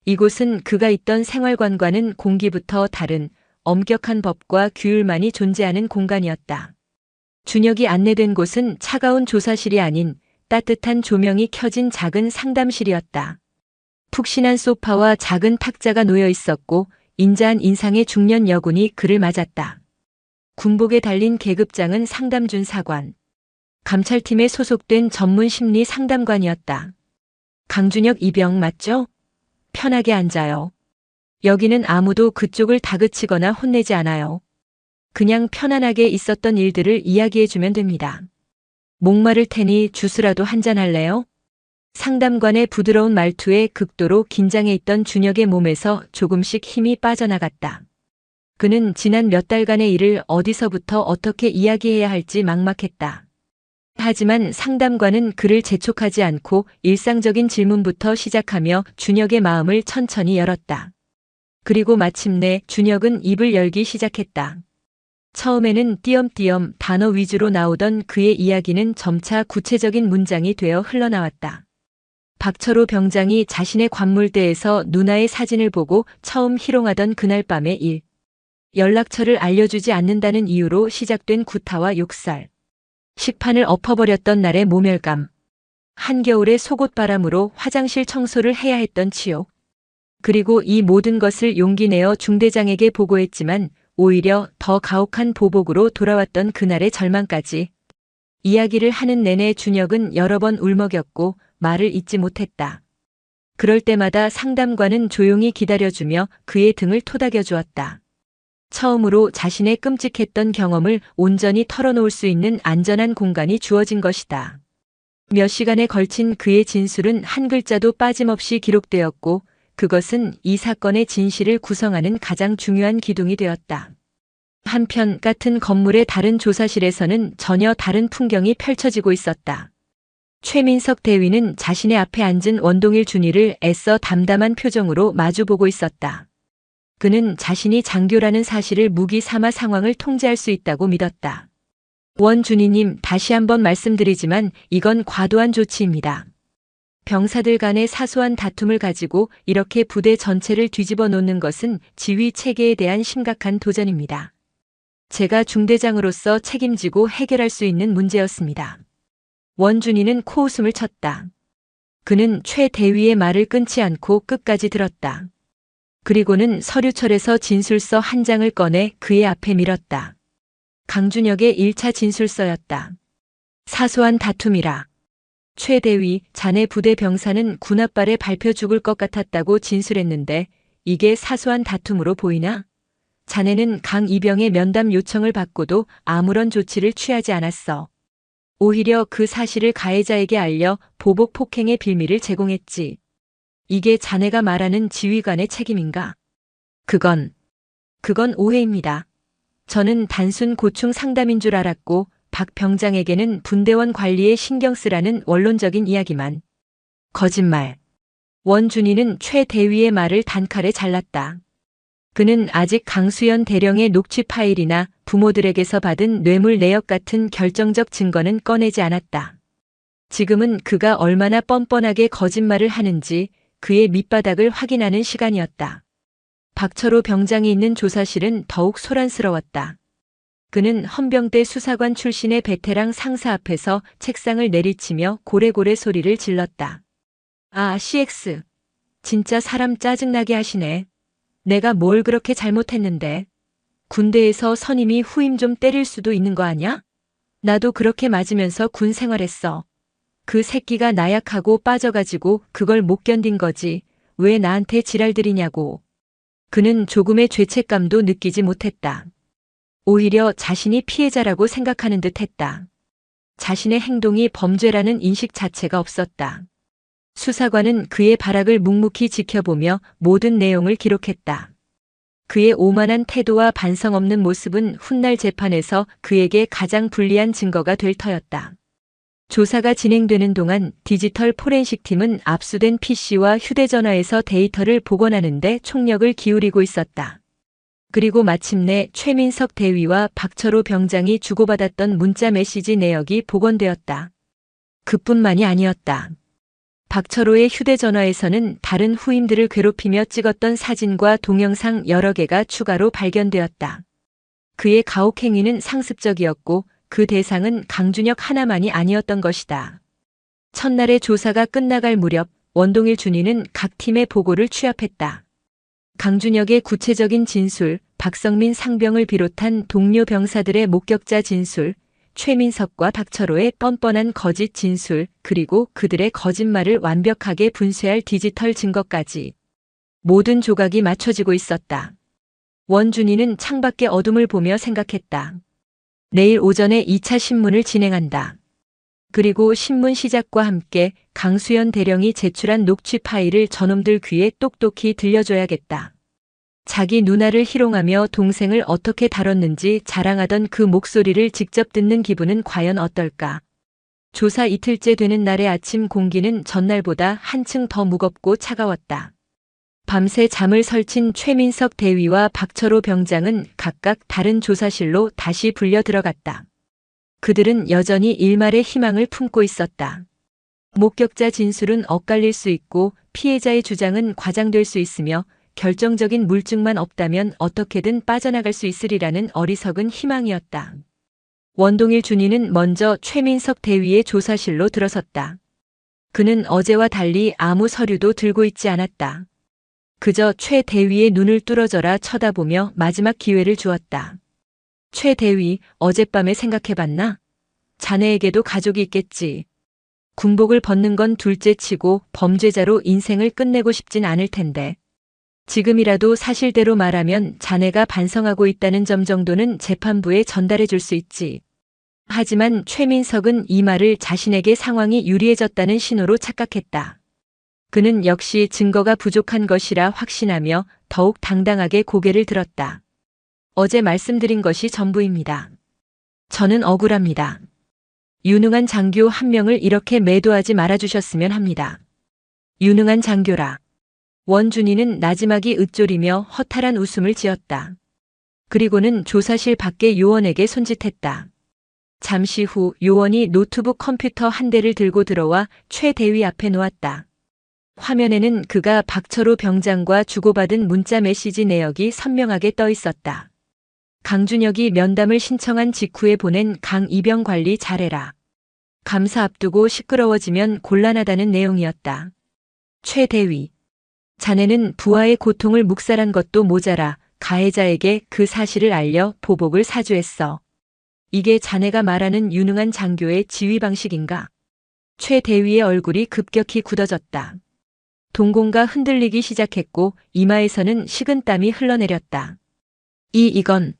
Speaker 1: 이곳은 그가 있던 생활관과는 공기부터 다른 엄격한 법과 규율만이 존재하는 공간이었다. 준혁이 안내된 곳은 차가운 조사실이 아닌 따뜻한 조명이 켜진 작은 상담실이었다. 푹신한 소파와 작은 탁자가 놓여 있었고 인자한 인상의 중년 여군이 그를 맞았다. 군복에 달린 계급장은 상담준 사관. 감찰팀에 소속된 전문 심리 상담관이었다. 강준혁 이병 맞죠? 편하게 앉아요. 여기는 아무도 그쪽을 다그치거나 혼내지 않아요. 그냥 편안하게 있었던 일들을 이야기해주면 됩니다. 목마를 테니 주스라도 한잔 할래요? 상담관의 부드러운 말투에 극도로 긴장해 있던 준혁의 몸에서 조금씩 힘이 빠져나갔다. 그는 지난 몇 달간의 일을 어디서부터 어떻게 이야기해야 할지 막막했다. 하지만 상담관은 그를 재촉하지 않고 일상적인 질문부터 시작하며 준혁의 마음을 천천히 열었다. 그리고 마침내 준혁은 입을 열기 시작했다. 처음에는 띄엄띄엄 단어 위주로 나오던 그의 이야기는 점차 구체적인 문장이 되어 흘러나왔다. 박철호 병장이 자신의 관물대에서 누나의 사진을 보고 처음 희롱하던 그날 밤의 일. 연락처를 알려주지 않는다는 이유로 시작된 구타와 욕설. 식판을 엎어버렸던 날의 모멸감. 한겨울의 속옷바람으로 화장실 청소를 해야 했던 치욕. 그리고 이 모든 것을 용기 내어 중대장에게 보고했지만 오히려 더 가혹한 보복으로 돌아왔던 그날의 절망까지. 이야기를 하는 내내 준혁은 여러 번 울먹였고 말을 잇지 못했다. 그럴 때마다 상담관은 조용히 기다려주며 그의 등을 토닥여 주었다. 처음으로 자신의 끔찍했던 경험을 온전히 털어놓을 수 있는 안전한 공간이 주어진 것이다. 몇 시간에 걸친 그의 진술은 한 글자도 빠짐없이 기록되었고 그것은 이 사건의 진실을 구성하는 가장 중요한 기둥이 되었다. 한편 같은 건물의 다른 조사실에서는 전혀 다른 풍경이 펼쳐지고 있었다. 최민석 대위는 자신의 앞에 앉은 원동일 준이를 애써 담담한 표정으로 마주보고 있었다. 그는 자신이 장교라는 사실을 무기 삼아 상황을 통제할 수 있다고 믿었다. 원준이님, 다시 한번 말씀드리지만 이건 과도한 조치입니다. 병사들 간의 사소한 다툼을 가지고 이렇게 부대 전체를 뒤집어 놓는 것은 지휘 체계에 대한 심각한 도전입니다. 제가 중대장으로서 책임지고 해결할 수 있는 문제였습니다. 원준이는 코웃음을 쳤다. 그는 최 대위의 말을 끊지 않고 끝까지 들었다. 그리고는 서류철에서 진술서 한 장을 꺼내 그의 앞에 밀었다. 강준혁의 1차 진술서였다. 사소한 다툼이라. 최 대위, 자네 부대 병사는 군합발에 밟혀 죽을 것 같았다고 진술했는데 이게 사소한 다툼으로 보이나? 자네는 강 이병의 면담 요청을 받고도 아무런 조치를 취하지 않았어. 오히려 그 사실을 가해자에게 알려 보복 폭행의 빌미를 제공했지. 이게 자네가 말하는 지휘관의 책임인가? 그건 오해입니다. 저는 단순 고충 상담인 줄 알았고 박 병장에게는 분대원 관리에 신경 쓰라는 원론적인 이야기만. 거짓말. 원준이는 최 대위의 말을 단칼에 잘랐다. 그는 아직 강수연 대령의 녹취 파일이나 부모들에게서 받은 뇌물 내역 같은 결정적 증거는 꺼내지 않았다. 지금은 그가 얼마나 뻔뻔하게 거짓말을 하는지 그의 밑바닥을 확인하는 시간이었다. 박철호 병장이 있는 조사실은 더욱 소란스러웠다. 그는 헌병대 수사관 출신의 베테랑 상사 앞에서 책상을 내리치며 고래고래 소리를 질렀다. 아, CX. 진짜 사람 짜증나게 하시네. 내가 뭘 그렇게 잘못했는데. 군대에서 선임이 후임 좀 때릴 수도 있는 거 아냐? 나도 그렇게 맞으면서 군 생활했어. 그 새끼가 나약하고 빠져가지고 그걸 못 견딘 거지. 왜 나한테 지랄들이냐고. 그는 조금의 죄책감도 느끼지 못했다. 오히려 자신이 피해자라고 생각하는 듯 했다. 자신의 행동이 범죄라는 인식 자체가 없었다. 수사관은 그의 발악을 묵묵히 지켜보며 모든 내용을 기록했다. 그의 오만한 태도와 반성 없는 모습은 훗날 재판에서 그에게 가장 불리한 증거가 될 터였다. 조사가 진행되는 동안 디지털 포렌식 팀은 압수된 PC와 휴대전화에서 데이터를 복원하는 데 총력을 기울이고 있었다. 그리고 마침내 최민석 대위와 박철호 병장이 주고받았던 문자 메시지 내역이 복원되었다. 그뿐만이 아니었다. 박철호의 휴대전화에서는 다른 후임들을 괴롭히며 찍었던 사진과 동영상 여러 개가 추가로 발견되었다. 그의 가혹행위는 상습적이었고 그 대상은 강준혁 하나만이 아니었던 것이다. 첫날의 조사가 끝나갈 무렵 원동일 준이는 각 팀의 보고를 취합했다. 강준혁의 구체적인 진술, 박성민 상병을 비롯한 동료 병사들의 목격자 진술, 최민석과 박철호의 뻔뻔한 거짓 진술, 그리고 그들의 거짓말을 완벽하게 분쇄할 디지털 증거까지. 모든 조각이 맞춰지고 있었다. 원준이는 창밖의 어둠을 보며 생각했다. 내일 오전에 2차 신문을 진행한다. 그리고 신문 시작과 함께 강수연 대령이 제출한 녹취 파일을 저놈들 귀에 똑똑히 들려줘야겠다. 자기 누나를 희롱하며 동생을 어떻게 다뤘는지 자랑하던 그 목소리를 직접 듣는 기분은 과연 어떨까? 조사 이틀째 되는 날의 아침 공기는 전날보다 한층 더 무겁고 차가웠다. 밤새 잠을 설친 최민석 대위와 박철호 병장은 각각 다른 조사실로 다시 불려 들어갔다. 그들은 여전히 일말의 희망을 품고 있었다. 목격자 진술은 엇갈릴 수 있고 피해자의 주장은 과장될 수 있으며 결정적인 물증만 없다면 어떻게든 빠져나갈 수 있으리라는 어리석은 희망이었다. 원동일 준이는 먼저 최민석 대위의 조사실로 들어섰다. 그는 어제와 달리 아무 서류도 들고 있지 않았다. 그저 최 대위의 눈을 뚫어져라 쳐다보며 마지막 기회를 주었다. 최 대위, 어젯밤에 생각해봤나? 자네에게도 가족이 있겠지. 군복을 벗는 건 둘째치고 범죄자로 인생을 끝내고 싶진 않을 텐데. 지금이라도 사실대로 말하면 자네가 반성하고 있다는 점 정도는 재판부에 전달해 줄 수 있지. 하지만 최민석은 이 말을 자신에게 상황이 유리해졌다는 신호로 착각했다. 그는 역시 증거가 부족한 것이라 확신하며 더욱 당당하게 고개를 들었다. 어제 말씀드린 것이 전부입니다. 저는 억울합니다. 유능한 장교 한 명을 이렇게 매도하지 말아주셨으면 합니다. 유능한 장교라. 원준이는 나지막이 으쪼리며 허탈한 웃음을 지었다. 그리고는 조사실 밖의 요원에게 손짓했다. 잠시 후 요원이 노트북 컴퓨터 한 대를 들고 들어와 최 대위 앞에 놓았다. 화면에는 그가 박철호 병장과 주고받은 문자 메시지 내역이 선명하게 떠 있었다. 강준혁이 면담을 신청한 직후에 보낸 강이병 관리 잘해라. 감사 앞두고 시끄러워지면 곤란하다는 내용이었다. 최 대위. 자네는 부하의 고통을 묵살한 것도 모자라 가해자에게 그 사실을 알려 보복을 사주했어. 이게 자네가 말하는 유능한 장교의 지휘 방식인가? 최 대위의 얼굴이 급격히 굳어졌다. 동공가 흔들리기 시작했고 이마에서는 식은땀이 흘러내렸다. 이건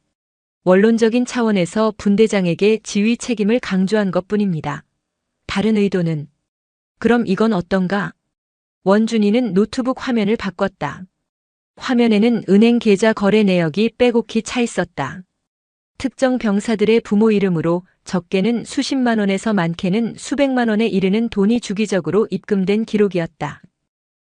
Speaker 1: 원론적인 차원에서 분대장에게 지휘 책임을 강조한 것뿐입니다. 다른 의도는? 그럼 이건 어떤가? 원준이는 노트북 화면을 바꿨다. 화면에는 은행 계좌 거래 내역이 빼곡히 차 있었다. 특정 병사들의 부모 이름으로 적게는 수십만 원에서 많게는 수백만 원에 이르는 돈이 주기적으로 입금된 기록이었다.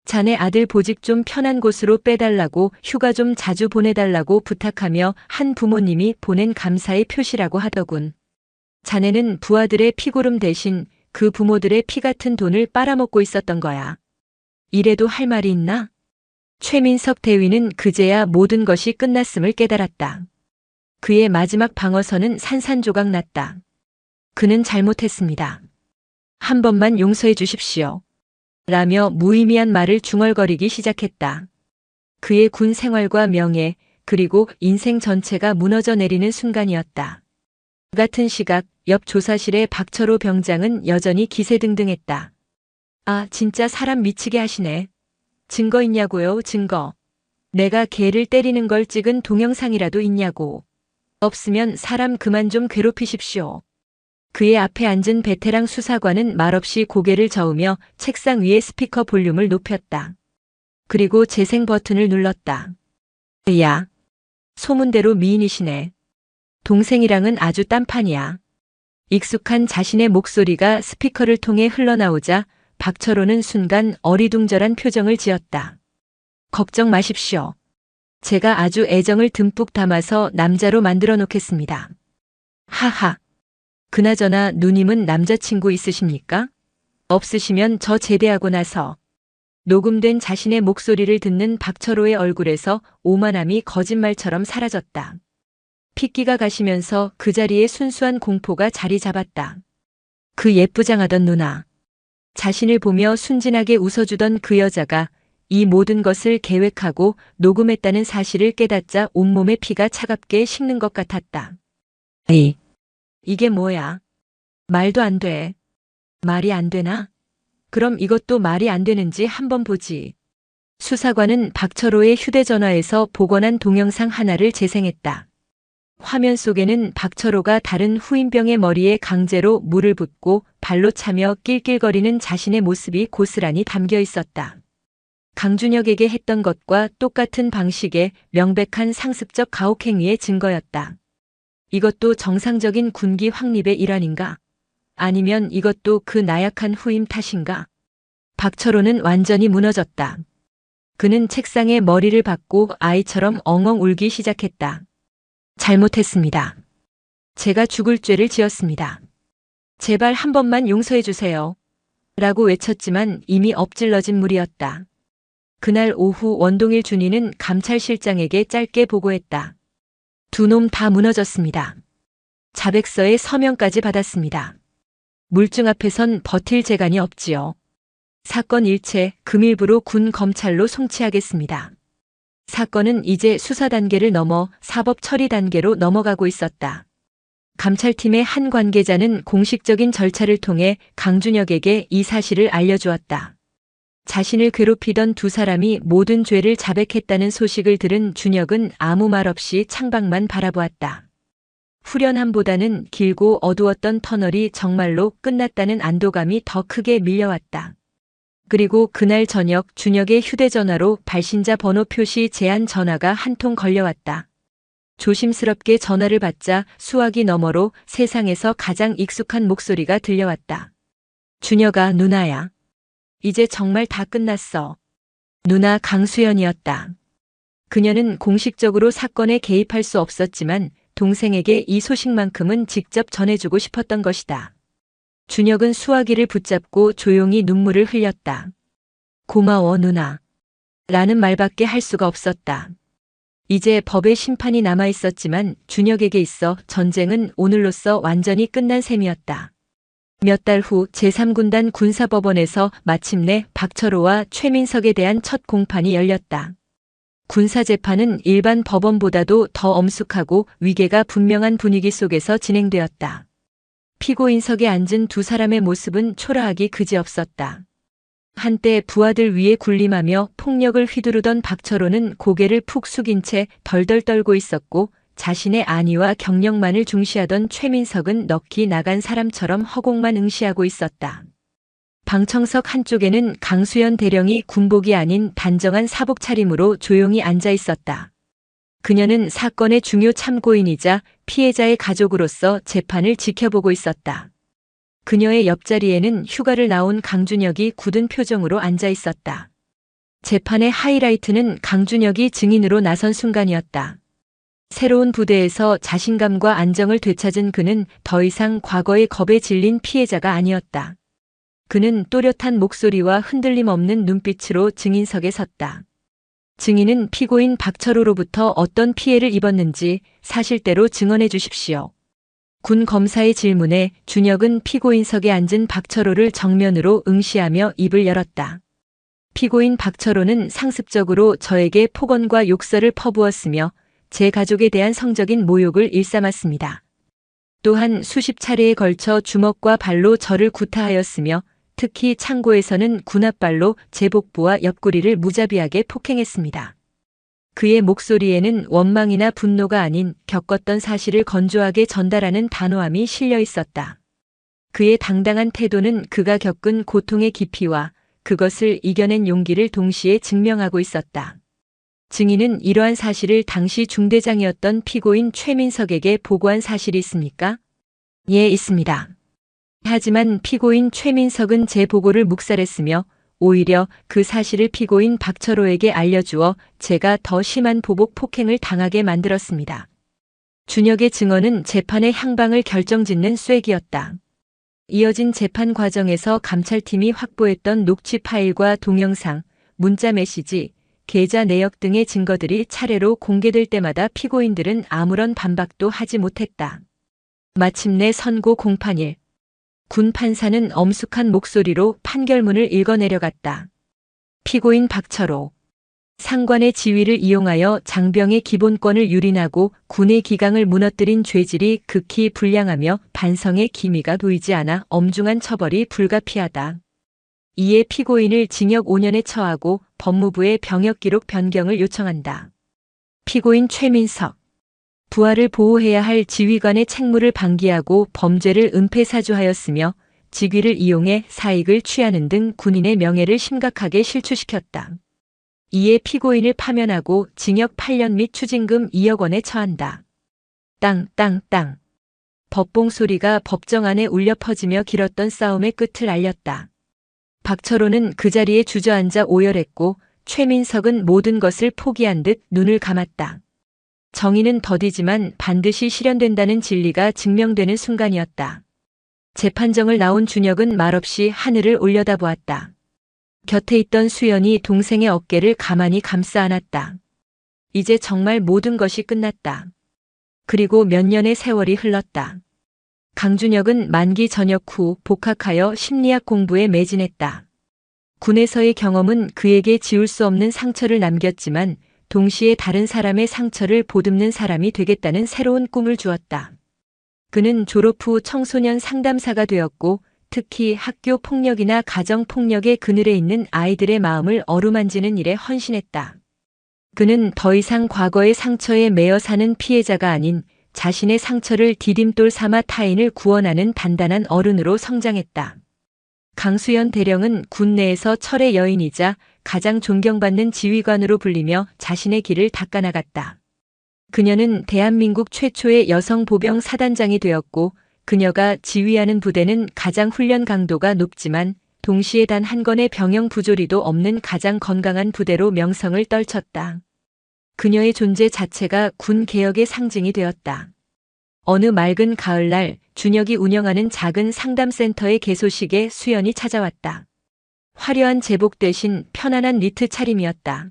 Speaker 1: 자네 아들 보직 좀 편한 곳으로 빼달라고 휴가 좀 자주 보내달라고 부탁하며 한 부모님이 보낸 감사의 표시라고 하더군. 자네는 부하들의 피고름 대신 그 부모들의 피 같은 돈을 빨아먹고 있었던 거야. 이래도 할 말이 있나? 최민석 대위는 그제야 모든 것이 끝났음을 깨달았다. 그의 마지막 방어선은 산산조각 났다. 그는 잘못했습니다. 한 번만 용서해 주십시오. 라며 무의미한 말을 중얼거리기 시작했다. 그의 군 생활과 명예, 그리고 인생 전체가 무너져 내리는 순간이었다. 같은 시각 옆 조사실의 박철호 병장은 여전히 기세등등했다. 아, 진짜 사람 미치게 하시네. 증거 있냐고요, 증거. 내가 걔를 때리는 걸 찍은 동영상이라도 있냐고. 없으면 사람 그만 좀 괴롭히십시오. 그의 앞에 앉은 베테랑 수사관은 말없이 고개를 저으며 책상 위에 스피커 볼륨을 높였다. 그리고 재생 버튼을 눌렀다. 야, 소문대로 미인이시네. 동생이랑은 아주 딴판이야. 익숙한 자신의 목소리가 스피커를 통해 흘러나오자 박철호는 순간 어리둥절한 표정을 지었다. 걱정 마십시오. 제가 아주 애정을 듬뿍 담아서 남자로 만들어 놓겠습니다. 하하. 그나저나 누님은 남자친구 있으십니까? 없으시면 저 제대하고 나서. 녹음된 자신의 목소리를 듣는 박철호의 얼굴에서 오만함이 거짓말처럼 사라졌다. 핏기가 가시면서 그 자리에 순수한 공포가 자리 잡았다. 그 예쁘장하던 누나. 자신을 보며 순진하게 웃어주던 그 여자가 이 모든 것을 계획하고 녹음했다는 사실을 깨닫자 온몸의 피가 차갑게 식는 것 같았다. 이게 뭐야? 말도 안 돼. 말이 안 되나? 그럼 이것도 말이 안 되는지 한번 보지. 수사관은 박철호의 휴대전화에서 복원한 동영상 하나를 재생했다. 화면 속에는 박철호가 다른 후임병의 머리에 강제로 물을 붓고 발로 차며 낄낄거리는 자신의 모습이 고스란히 담겨 있었다. 강준혁에게 했던 것과 똑같은 방식의 명백한 상습적 가혹행위의 증거였다. 이것도 정상적인 군기 확립의 일환인가? 아니면 이것도 그 나약한 후임 탓인가? 박철호는 완전히 무너졌다. 그는 책상에 머리를 박고 아이처럼 엉엉 울기 시작했다. 잘못했습니다. 제가 죽을 죄를 지었습니다. 제발 한 번만 용서해 주세요. 라고 외쳤지만 이미 엎질러진 물이었다. 그날 오후 원동일 준이는 감찰실장에게 짧게 보고했다. 두 놈 다 무너졌습니다. 자백서에 서명까지 받았습니다. 물증 앞에선 버틸 재간이 없지요. 사건 일체 금일부로 군 검찰로 송치하겠습니다. 사건은 이제 수사 단계를 넘어 사법 처리 단계로 넘어가고 있었다. 감찰팀의 한 관계자는 공식적인 절차를 통해 강준혁에게 이 사실을 알려주었다. 자신을 괴롭히던 두 사람이 모든 죄를 자백했다는 소식을 들은 준혁은 아무 말 없이 창밖만 바라보았다. 후련함보다는 길고 어두웠던 터널이 정말로 끝났다는 안도감이 더 크게 밀려왔다. 그리고 그날 저녁 준혁의 휴대전화로 발신자 번호 표시 제한 전화가 한 통 걸려왔다. 조심스럽게 전화를 받자 수화기 너머로 세상에서 가장 익숙한 목소리가 들려왔다. 준혁아, 누나야. 이제 정말 다 끝났어. 누나 강수연이었다. 그녀는 공식적으로 사건에 개입할 수 없었지만 동생에게 이 소식만큼은 직접 전해주고 싶었던 것이다. 준혁은 수화기를 붙잡고 조용히 눈물을 흘렸다. 고마워, 누나. 라는 말밖에 할 수가 없었다. 이제 법의 심판이 남아있었지만 준혁에게 있어 전쟁은 오늘로써 완전히 끝난 셈이었다. 몇 달 후 제3군단 군사법원에서 마침내 박철호와 최민석에 대한 첫 공판이 열렸다. 군사재판은 일반 법원보다도 더 엄숙하고 위계가 분명한 분위기 속에서 진행되었다. 피고인석에 앉은 두 사람의 모습은 초라하기 그지없었다. 한때 부하들 위에 군림하며 폭력을 휘두르던 박철호는 고개를 푹 숙인 채 덜덜 떨고 있었고 자신의 안위와 경력만을 중시하던 최민석은 넋이 나간 사람처럼 허공만 응시하고 있었다. 방청석 한쪽에는 강수연 대령이 군복이 아닌 단정한 사복 차림으로 조용히 앉아 있었다. 그녀는 사건의 중요 참고인이자 피해자의 가족으로서 재판을 지켜보고 있었다. 그녀의 옆자리에는 휴가를 나온 강준혁이 굳은 표정으로 앉아 있었다. 재판의 하이라이트는 강준혁이 증인으로 나선 순간이었다. 새로운 부대에서 자신감과 안정을 되찾은 그는 더 이상 과거의 겁에 질린 피해자가 아니었다. 그는 또렷한 목소리와 흔들림 없는 눈빛으로 증인석에 섰다. 증인은 피고인 박철호로부터 어떤 피해를 입었는지 사실대로 증언해 주십시오. 군 검사의 질문에 준혁은 피고인석에 앉은 박철호를 정면으로 응시하며 입을 열었다. 피고인 박철호는 상습적으로 저에게 폭언과 욕설을 퍼부었으며 제 가족에 대한 성적인 모욕을 일삼았습니다. 또한 수십 차례에 걸쳐 주먹과 발로 저를 구타하였으며 특히 창고에서는 군홧발로 제 복부와 옆구리를 무자비하게 폭행했습니다. 그의 목소리에는 원망이나 분노가 아닌 겪었던 사실을 건조하게 전달하는 단호함이 실려 있었다. 그의 당당한 태도는 그가 겪은 고통의 깊이와 그것을 이겨낸 용기를 동시에 증명하고 있었다. 증인은 이러한 사실을 당시 중대장이었던 피고인 최민석에게 보고한 사실이 있습니까? 예, 있습니다. 하지만 피고인 최민석은 제 보고를 묵살했으며 오히려 그 사실을 피고인 박철호에게 알려주어 제가 더 심한 보복 폭행을 당하게 만들었습니다. 준혁의 증언은 재판의 향방을 결정짓는 쐐기였다. 이어진 재판 과정에서 감찰팀이 확보했던 녹취 파일과 동영상, 문자 메시지, 계좌 내역 등의 증거들이 차례로 공개될 때마다 피고인들은 아무런 반박도 하지 못했다. 마침내 선고 공판일. 군 판사는 엄숙한 목소리로 판결문을 읽어내려갔다. 피고인 박철호. 상관의 지위를 이용하여 장병의 기본권을 유린하고 군의 기강을 무너뜨린 죄질이 극히 불량하며 반성의 기미가 보이지 않아 엄중한 처벌이 불가피하다. 이에 피고인을 징역 5년에 처하고 법무부에 병역 기록 변경을 요청한다. 피고인 최민석. 부하를 보호해야 할 지휘관의 책무를 방기하고 범죄를 은폐사주하였으며 직위를 이용해 사익을 취하는 등 군인의 명예를 심각하게 실추시켰다. 이에 피고인을 파면하고 징역 8년 및 추징금 2억 원에 처한다. 땅, 땅, 땅. 법봉 소리가 법정 안에 울려 퍼지며 길었던 싸움의 끝을 알렸다. 박철호는 그 자리에 주저앉아 오열했고 최민석은 모든 것을 포기한 듯 눈을 감았다. 정의는 더디지만 반드시 실현된다는 진리가 증명되는 순간이었다. 재판정을 나온 준혁은 말없이 하늘을 올려다보았다. 곁에 있던 수연이 동생의 어깨를 가만히 감싸 안았다. 이제 정말 모든 것이 끝났다. 그리고 몇 년의 세월이 흘렀다. 강준혁은 만기 전역 후 복학하여 심리학 공부에 매진했다. 군에서의 경험은 그에게 지울 수 없는 상처를 남겼지만 동시에 다른 사람의 상처를 보듬는 사람이 되겠다는 새로운 꿈을 주었다. 그는 졸업 후 청소년 상담사가 되었고 특히 학교 폭력이나 가정 폭력의 그늘에 있는 아이들의 마음을 어루만지는 일에 헌신했다. 그는 더 이상 과거의 상처에 매여 사는 피해자가 아닌 자신의 상처를 디딤돌 삼아 타인을 구원하는 단단한 어른으로 성장했다. 강수연 대령은 군 내에서 철의 여인이자 가장 존경받는 지휘관으로 불리며 자신의 길을 닦아나갔다. 그녀는 대한민국 최초의 여성 보병 사단장이 되었고 그녀가 지휘하는 부대는 가장 훈련 강도가 높지만 동시에 단 한 건의 병영 부조리도 없는 가장 건강한 부대로 명성을 떨쳤다. 그녀의 존재 자체가 군 개혁의 상징이 되었다. 어느 맑은 가을날 준혁이 운영하는 작은 상담센터의 개소식에 수연이 찾아왔다. 화려한 제복 대신 편안한 니트 차림이었다.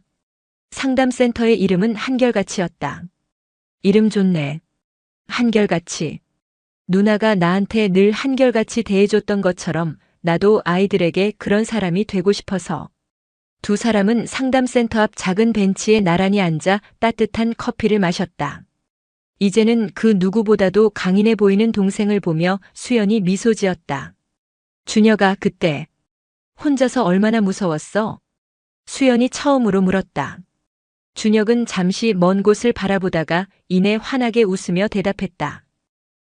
Speaker 1: 상담센터의 이름은 한결같이였다. 이름 좋네. 한결같이. 누나가 나한테 늘 한결같이 대해줬던 것처럼 나도 아이들에게 그런 사람이 되고 싶어서. 두 사람은 상담센터 앞 작은 벤치에 나란히 앉아 따뜻한 커피를 마셨다. 이제는 그 누구보다도 강인해 보이는 동생을 보며 수연이 미소 지었다. 준혁아, 그때 혼자서 얼마나 무서웠어? 수연이 처음으로 물었다. 준혁은 잠시 먼 곳을 바라보다가 이내 환하게 웃으며 대답했다.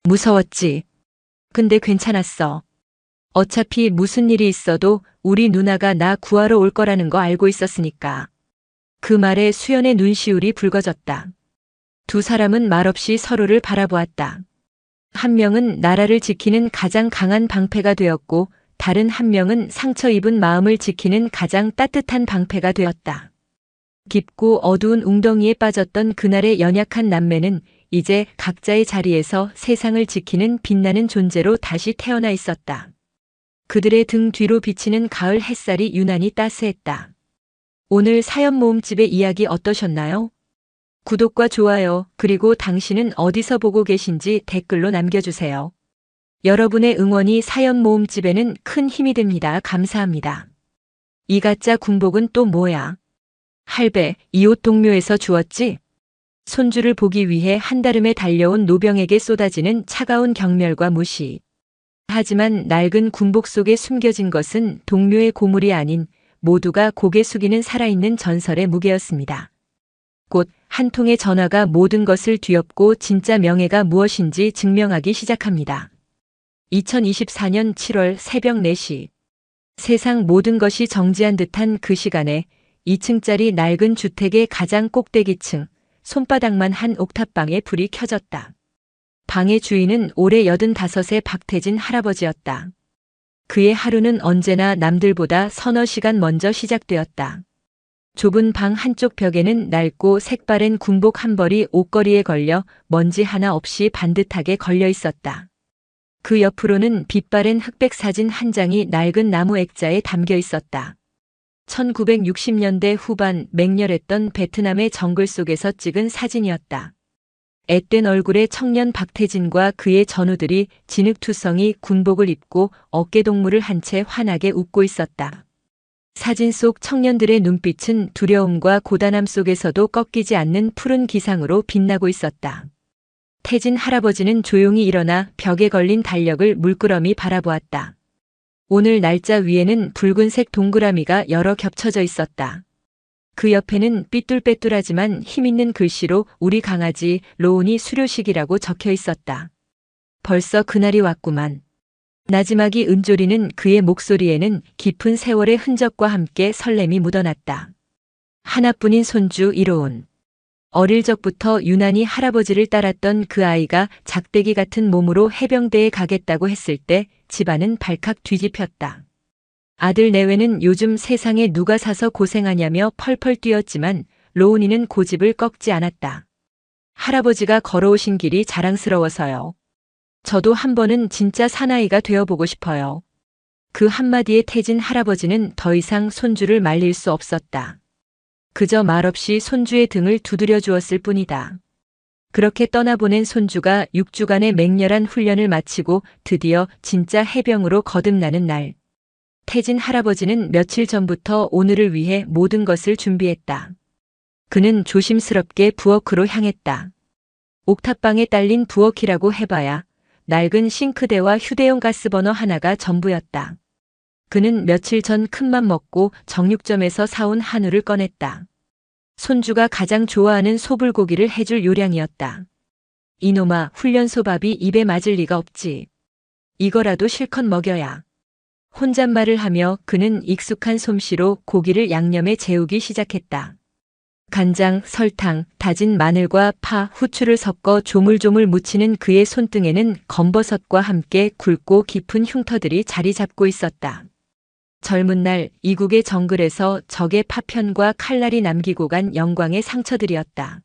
Speaker 1: 무서웠지. 근데 괜찮았어. 어차피 무슨 일이 있어도 우리 누나가 나 구하러 올 거라는 거 알고 있었으니까. 그 말에 수연의 눈시울이 붉어졌다. 두 사람은 말없이 서로를 바라보았다. 한 명은 나라를 지키는 가장 강한 방패가 되었고 다른 한 명은 상처 입은 마음을 지키는 가장 따뜻한 방패가 되었다. 깊고 어두운 웅덩이에 빠졌던 그날의 연약한 남매는 이제 각자의 자리에서 세상을 지키는 빛나는 존재로 다시 태어나 있었다. 그들의 등 뒤로 비치는 가을 햇살이 유난히 따스했다. 오늘 사연 모음집의 이야기 어떠셨나요? 구독과 좋아요, 그리고 당신은 어디서 보고 계신지 댓글로 남겨주세요. 여러분의 응원이 사연 모음집에는 큰 힘이 됩니다. 감사합니다. 이 가짜 군복은 또 뭐야? 할배, 이 옷 동묘에서 주었지? 손주를 보기 위해 한달음에 달려온 노병에게 쏟아지는 차가운 경멸과 무시. 하지만 낡은 군복 속에 숨겨진 것은 동묘의 고물이 아닌 모두가 고개 숙이는 살아있는 전설의 무게였습니다. 곧 한 통의 전화가 모든 것을 뒤엎고 진짜 명예가 무엇인지 증명하기 시작합니다. 2024년 7월 새벽 4시. 세상 모든 것이 정지한 듯한 그 시간에 2층짜리 낡은 주택의 가장 꼭대기층, 손바닥만 한 옥탑방에 불이 켜졌다. 방의 주인은 올해 85의 박태진 할아버지였다. 그의 하루는 언제나 남들보다 서너 시간 먼저 시작되었다. 좁은 방 한쪽 벽에는 낡고 색바랜 군복 한 벌이 옷걸이에 걸려 먼지 하나 없이 반듯하게 걸려 있었다. 그 옆으로는 빛바랜 흑백 사진 한 장이 낡은 나무 액자에 담겨 있었다. 1960년대 후반 맹렬했던 베트남의 정글 속에서 찍은 사진이었다. 앳된 얼굴의 청년 박태진과 그의 전우들이 진흙투성이 군복을 입고 어깨동무를 한 채 환하게 웃고 있었다. 사진 속 청년들의 눈빛은 두려움과 고단함 속에서도 꺾이지 않는 푸른 기상으로 빛나고 있었다. 태진 할아버지는 조용히 일어나 벽에 걸린 달력을 물끄러미 바라보았다. 오늘 날짜 위에는 붉은색 동그라미가 여러 겹쳐져 있었다. 그 옆에는 삐뚤빼뚤하지만 힘있는 글씨로 우리 강아지 로운이 수료식이라고 적혀 있었다. 벌써 그날이 왔구만. 나지막이 은조리는 그의 목소리에는 깊은 세월의 흔적과 함께 설렘이 묻어났다. 하나뿐인 손주 이로운. 어릴 적부터 유난히 할아버지를 따랐던 그 아이가 작대기 같은 몸으로 해병대에 가겠다고 했을 때 집안은 발칵 뒤집혔다. 아들 내외는 요즘 세상에 누가 사서 고생하냐며 펄펄 뛰었지만 로운이는 고집을 꺾지 않았다. 할아버지가 걸어오신 길이 자랑스러워서요. 저도 한 번은 진짜 사나이가 되어보고 싶어요. 그 한마디에 태진 할아버지는 더 이상 손주를 말릴 수 없었다. 그저 말없이 손주의 등을 두드려 주었을 뿐이다. 그렇게 떠나보낸 손주가 6주간의 맹렬한 훈련을 마치고 드디어 진짜 해병으로 거듭나는 날. 태진 할아버지는 며칠 전부터 오늘을 위해 모든 것을 준비했다. 그는 조심스럽게 부엌으로 향했다. 옥탑방에 딸린 부엌이라고 해봐야 낡은 싱크대와 휴대용 가스버너 하나가 전부였다. 그는 며칠 전 큰맘 먹고 정육점에서 사온 한우를 꺼냈다. 손주가 가장 좋아하는 소불고기를 해줄 요량이었다. 이놈아, 훈련소밥이 입에 맞을 리가 없지. 이거라도 실컷 먹여야. 혼잣말을 하며 그는 익숙한 솜씨로 고기를 양념에 재우기 시작했다. 간장, 설탕, 다진 마늘과 파, 후추를 섞어 조물조물 묻히는 그의 손등에는 검버섯과 함께 굵고 깊은 흉터들이 자리 잡고 있었다. 젊은 날 이국의 정글에서 적의 파편과 칼날이 남기고 간 영광의 상처들이었다.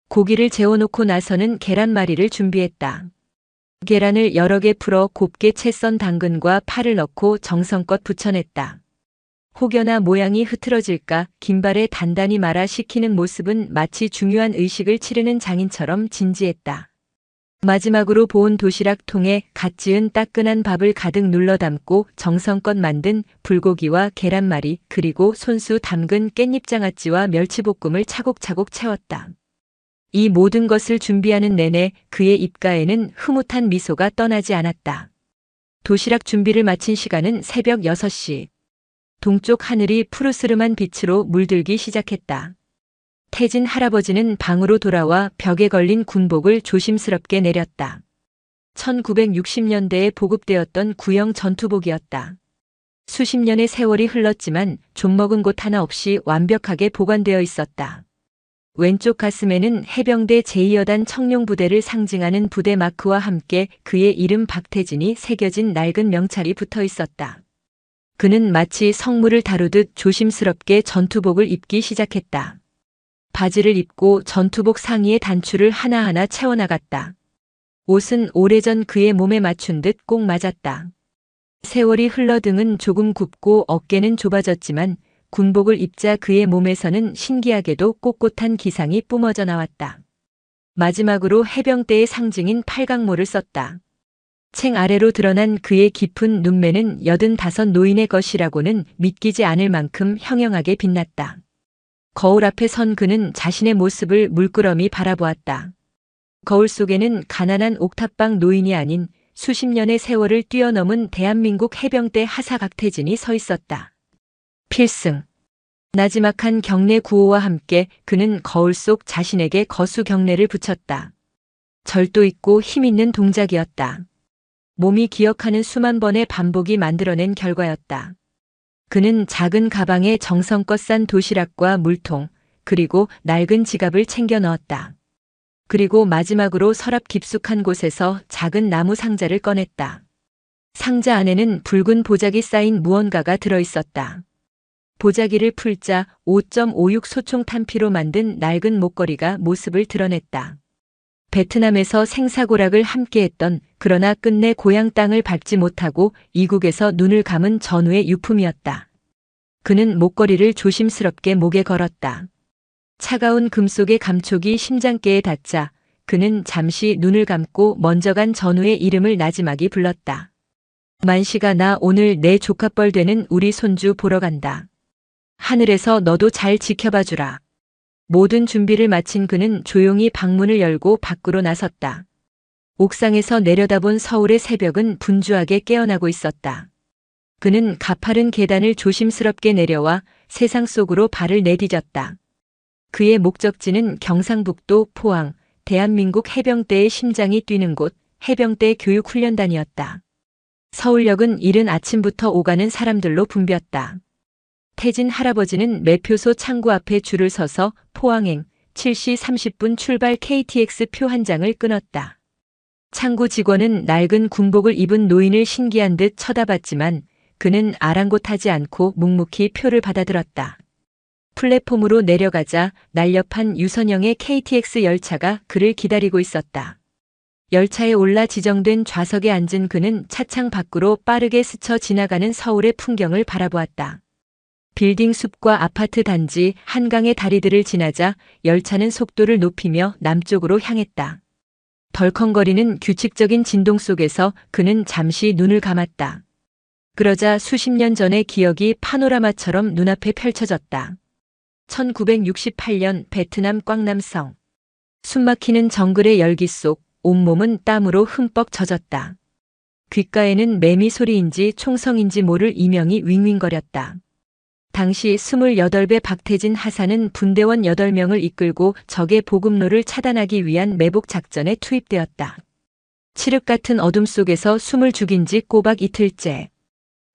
Speaker 1: 고기를 재워놓고 나서는 계란말이를 준비했다. 계란을 여러 개 풀어 곱게 채 썬 당근과 파를 넣고 정성껏 부쳐냈다. 혹여나 모양이 흐트러질까 김발에 단단히 말아 식히는 모습은 마치 중요한 의식을 치르는 장인처럼 진지했다. 마지막으로 보온 도시락통에 갓 지은 따끈한 밥을 가득 눌러 담고 정성껏 만든 불고기와 계란말이 그리고 손수 담근 깻잎장아찌와 멸치볶음을 차곡차곡 채웠다. 이 모든 것을 준비하는 내내 그의 입가에는 흐뭇한 미소가 떠나지 않았다. 도시락 준비를 마친 시간은 새벽 6시. 동쪽 하늘이 푸르스름한 빛으로 물들기 시작했다. 태진 할아버지는 방으로 돌아와 벽에 걸린 군복을 조심스럽게 내렸다. 1960년대에 보급되었던 구형 전투복이었다. 수십 년의 세월이 흘렀지만 좀먹은 곳 하나 없이 완벽하게 보관되어 있었다. 왼쪽 가슴에는 해병대 제2여단 청룡부대를 상징하는 부대 마크와 함께 그의 이름 박태진이 새겨진 낡은 명찰이 붙어 있었다. 그는 마치 성물을 다루듯 조심스럽게 전투복을 입기 시작했다. 바지를 입고 전투복 상의의 단추를 하나하나 채워나갔다. 옷은 오래전 그의 몸에 맞춘 듯 꼭 맞았다. 세월이 흘러 등은 조금 굽고 어깨는 좁아졌지만 군복을 입자 그의 몸에서는 신기하게도 꼿꼿한 기상이 뿜어져 나왔다. 마지막으로 해병대의 상징인 팔각모를 썼다. 챙 아래로 드러난 그의 깊은 눈매는 85 노인의 것이라고는 믿기지 않을 만큼 형형하게 빛났다. 거울 앞에 선 그는 자신의 모습을 물끄러미 바라보았다. 거울 속에는 가난한 옥탑방 노인이 아닌 수십 년의 세월을 뛰어넘은 대한민국 해병대 하사 박태진이 서 있었다. 필승. 나지막한 경례 구호와 함께 그는 거울 속 자신에게 거수 경례를 붙였다. 절도 있고 힘있는 동작이었다. 몸이 기억하는 수만 번의 반복이 만들어낸 결과였다. 그는 작은 가방에 정성껏 싼 도시락과 물통, 그리고 낡은 지갑을 챙겨 넣었다. 그리고 마지막으로 서랍 깊숙한 곳에서 작은 나무 상자를 꺼냈다. 상자 안에는 붉은 보자기 쌓인 무언가가 들어있었다. 보자기를 풀자 5.56 소총 탄피로 만든 낡은 목걸이가 모습을 드러냈다. 베트남에서 생사고락을 함께했던 그러나 끝내 고향 땅을 밟지 못하고 이국에서 눈을 감은 전우의 유품이었다. 그는 목걸이를 조심스럽게 목에 걸었다. 차가운 금속의 감촉이 심장께에 닿자 그는 잠시 눈을 감고 먼저 간 전우의 이름을 나지막이 불렀다. 만식아, 나 오늘 내 조카뻘 되는 우리 손주 보러 간다. 하늘에서 너도 잘 지켜봐 주라. 모든 준비를 마친 그는 조용히 방문을 열고 밖으로 나섰다. 옥상에서 내려다본 서울의 새벽은 분주하게 깨어나고 있었다. 그는 가파른 계단을 조심스럽게 내려와 세상 속으로 발을 내디뎠다. 그의 목적지는 경상북도 포항, 대한민국 해병대의 심장이 뛰는 곳, 해병대 교육훈련단이었다. 서울역은 이른 아침부터 오가는 사람들로 붐볐다. 태진 할아버지는 매표소 창구 앞에 줄을 서서 포항행 7시 30분 출발 KTX 표 한 장을 끊었다. 창구 직원은 낡은 군복을 입은 노인을 신기한 듯 쳐다봤지만 그는 아랑곳하지 않고 묵묵히 표를 받아들었다. 플랫폼으로 내려가자 날렵한 유선형의 KTX 열차가 그를 기다리고 있었다. 열차에 올라 지정된 좌석에 앉은 그는 차창 밖으로 빠르게 스쳐 지나가는 서울의 풍경을 바라보았다. 빌딩 숲과 아파트 단지, 한강의 다리들을 지나자 열차는 속도를 높이며 남쪽으로 향했다. 덜컹거리는 규칙적인 진동 속에서 그는 잠시 눈을 감았다. 그러자 수십 년 전의 기억이 파노라마처럼 눈앞에 펼쳐졌다. 1968년 베트남 꽝남성. 숨막히는 정글의 열기 속 온몸은 땀으로 흠뻑 젖었다. 귓가에는 매미 소리인지 총성인지 모를 이명이 윙윙거렸다. 당시 28배 박태진 하사는 분대원 8명을 이끌고 적의 보급로를 차단하기 위한 매복 작전에 투입되었다. 칠흑 같은 어둠 속에서 숨을 죽인 지 꼬박 이틀째.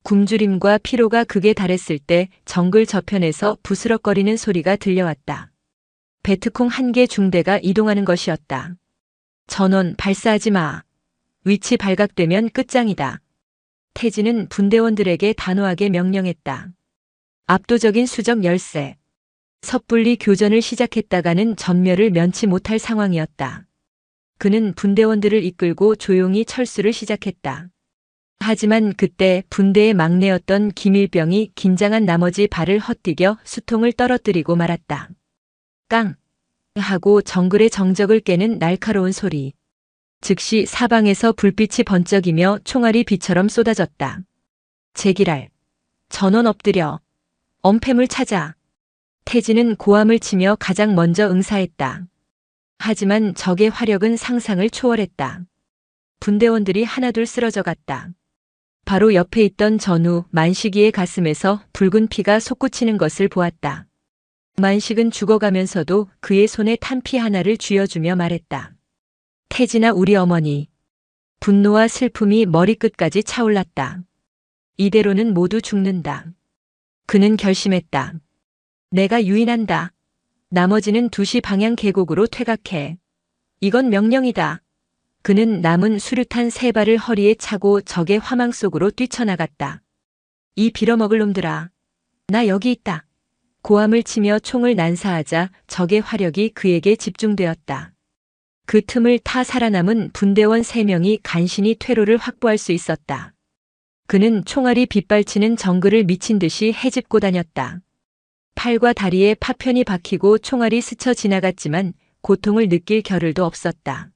Speaker 1: 굶주림과 피로가 극에 달했을 때 정글 저편에서 부스럭거리는 소리가 들려왔다. 베트콩 한 개 중대가 이동하는 것이었다. 전원 발사하지 마. 위치 발각되면 끝장이다. 태진은 분대원들에게 단호하게 명령했다. 압도적인 수적 열세. 섣불리 교전을 시작했다가는 전멸을 면치 못할 상황이었다. 그는 분대원들을 이끌고 조용히 철수를 시작했다. 하지만 그때 분대의 막내였던 김일병이 긴장한 나머지 발을 헛디뎌 수통을 떨어뜨리고 말았다. 깡! 하고 정글의 정적을 깨는 날카로운 소리. 즉시 사방에서 불빛이 번쩍이며 총알이 비처럼 쏟아졌다. 제기랄. 전원 엎드려. 엄폐물 찾아. 태진은 고함을 치며 가장 먼저 응사했다. 하지만 적의 화력은 상상을 초월했다. 분대원들이 하나둘 쓰러져 갔다. 바로 옆에 있던 전우 만식이의 가슴에서 붉은 피가 솟구치는 것을 보았다. 만식은 죽어가면서도 그의 손에 탄피 하나를 쥐어주며 말했다. 태진아, 우리 어머니. 분노와 슬픔이 머리끝까지 차올랐다. 이대로는 모두 죽는다. 그는 결심했다. 내가 유인한다. 나머지는 2시 방향 계곡으로 퇴각해. 이건 명령이다. 그는 남은 수류탄 3발을 허리에 차고 적의 화망 속으로 뛰쳐나갔다. 이 빌어먹을 놈들아. 나 여기 있다. 고함을 치며 총을 난사하자 적의 화력이 그에게 집중되었다. 그 틈을 타 살아남은 분대원 3명이 간신히 퇴로를 확보할 수 있었다. 그는 총알이 빗발치는 정글을 미친 듯이 헤집고 다녔다. 팔과 다리에 파편이 박히고 총알이 스쳐 지나갔지만 고통을 느낄 겨를도 없었다.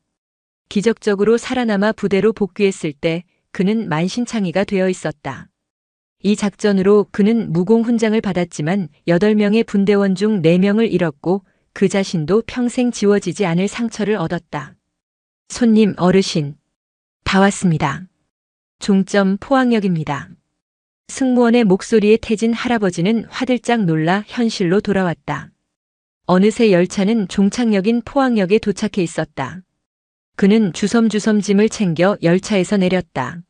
Speaker 1: 기적적으로 살아남아 부대로 복귀했을 때 그는 만신창이가 되어 있었다. 이 작전으로 그는 무공훈장을 받았지만 8명의 분대원 중 4명을 잃었고 그 자신도 평생 지워지지 않을 상처를 얻었다. 손님, 어르신. 다 왔습니다. 종점 포항역입니다. 승무원의 목소리에 태진 할아버지는 화들짝 놀라 현실로 돌아왔다. 어느새 열차는 종착역인 포항역에 도착해 있었다. 그는 주섬주섬 짐을 챙겨 열차에서 내렸다.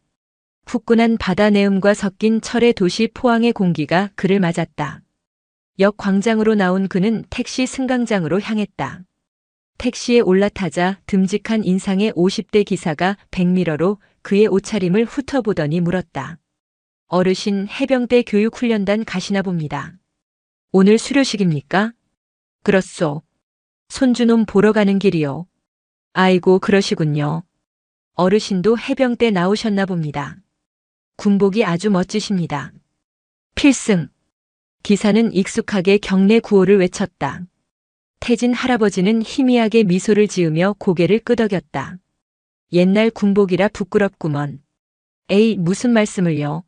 Speaker 1: 후끈한 바다 내음과 섞인 철의 도시 포항의 공기가 그를 맞았다. 역 광장으로 나온 그는 택시 승강장으로 향했다. 택시에 올라타자 듬직한 인상의 50대 기사가 백미러로 그의 옷차림을 훑어보더니 물었다. 어르신, 해병대 교육훈련단 가시나 봅니다. 오늘 수료식입니까? 그렇소. 손주놈 보러 가는 길이요. 아이고, 그러시군요. 어르신도 해병대 나오셨나 봅니다. 군복이 아주 멋지십니다. 필승. 기사는 익숙하게 경례 구호를 외쳤다. 태진 할아버지는 희미하게 미소를 지으며 고개를 끄덕였다. 옛날 군복이라 부끄럽구먼. 에이, 무슨 말씀을요.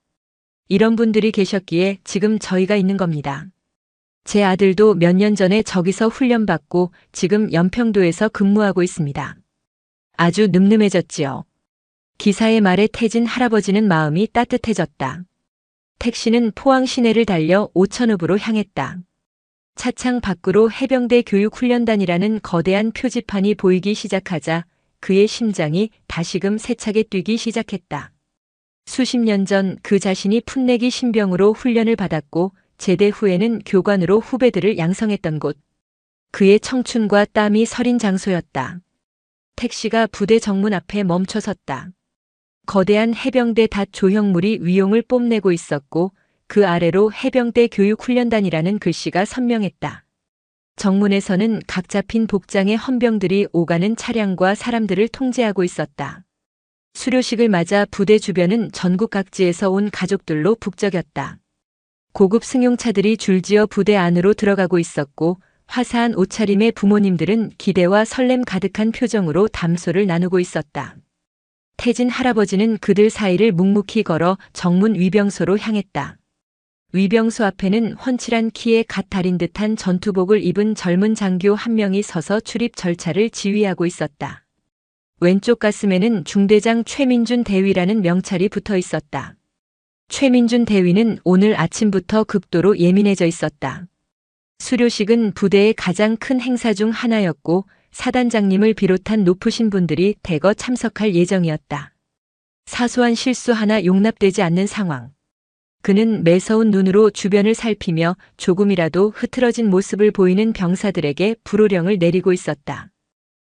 Speaker 1: 이런 분들이 계셨기에 지금 저희가 있는 겁니다. 제 아들도 몇 년 전에 저기서 훈련받고 지금 연평도에서 근무하고 있습니다. 아주 늠름해졌지요. 기사의 말에 태진 할아버지는 마음이 따뜻해졌다. 택시는 포항 시내를 달려 오천읍으로 향했다. 차창 밖으로 해병대 교육훈련단이라는 거대한 표지판이 보이기 시작하자 그의 심장이 다시금 세차게 뛰기 시작했다. 수십 년 전 그 자신이 풋내기 신병으로 훈련을 받았고 제대 후에는 교관으로 후배들을 양성했던 곳. 그의 청춘과 땀이 서린 장소였다. 택시가 부대 정문 앞에 멈춰섰다. 거대한 해병대 닷 조형물이 위용을 뽐내고 있었고 그 아래로 해병대 교육훈련단이라는 글씨가 선명했다. 정문에서는 각 잡힌 복장의 헌병들이 오가는 차량과 사람들을 통제하고 있었다. 수료식을 맞아 부대 주변은 전국 각지에서 온 가족들로 북적였다. 고급 승용차들이 줄지어 부대 안으로 들어가고 있었고 화사한 옷차림의 부모님들은 기대와 설렘 가득한 표정으로 담소를 나누고 있었다. 태진 할아버지는 그들 사이를 묵묵히 걸어 정문 위병소로 향했다. 위병소 앞에는 훤칠한 키에 갓 달인 듯한 전투복을 입은 젊은 장교 한 명이 서서 출입 절차를 지휘하고 있었다. 왼쪽 가슴에는 중대장 최민준 대위라는 명찰이 붙어 있었다. 최민준 대위는 오늘 아침부터 극도로 예민해져 있었다. 수료식은 부대의 가장 큰 행사 중 하나였고 사단장님을 비롯한 높으신 분들이 대거 참석할 예정이었다. 사소한 실수 하나 용납되지 않는 상황. 그는 매서운 눈으로 주변을 살피며 조금이라도 흐트러진 모습을 보이는 병사들에게 불호령을 내리고 있었다.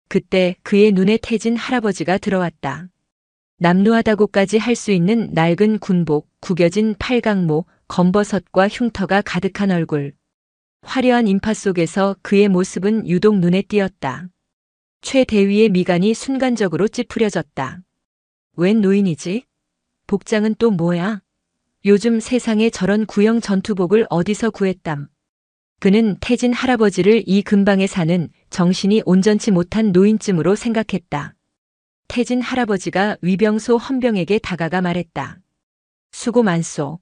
Speaker 1: 그때 그의 눈에 태진 할아버지가 들어왔다. 남루하다고까지 할 수 있는 낡은 군복, 구겨진 팔강모, 검버섯과 흉터가 가득한 얼굴. 화려한 인파 속에서 그의 모습은 유독 눈에 띄었다. 최 대위의 미간이 순간적으로 찌푸려졌다. 웬 노인이지? 복장은 또 뭐야? 요즘 세상에 저런 구형 전투복을 어디서 구했담. 그는 태진 할아버지를 이 근방에 사는 정신이 온전치 못한 노인쯤으로 생각했다. 태진 할아버지가 위병소 헌병에게 다가가 말했다. 수고 많소.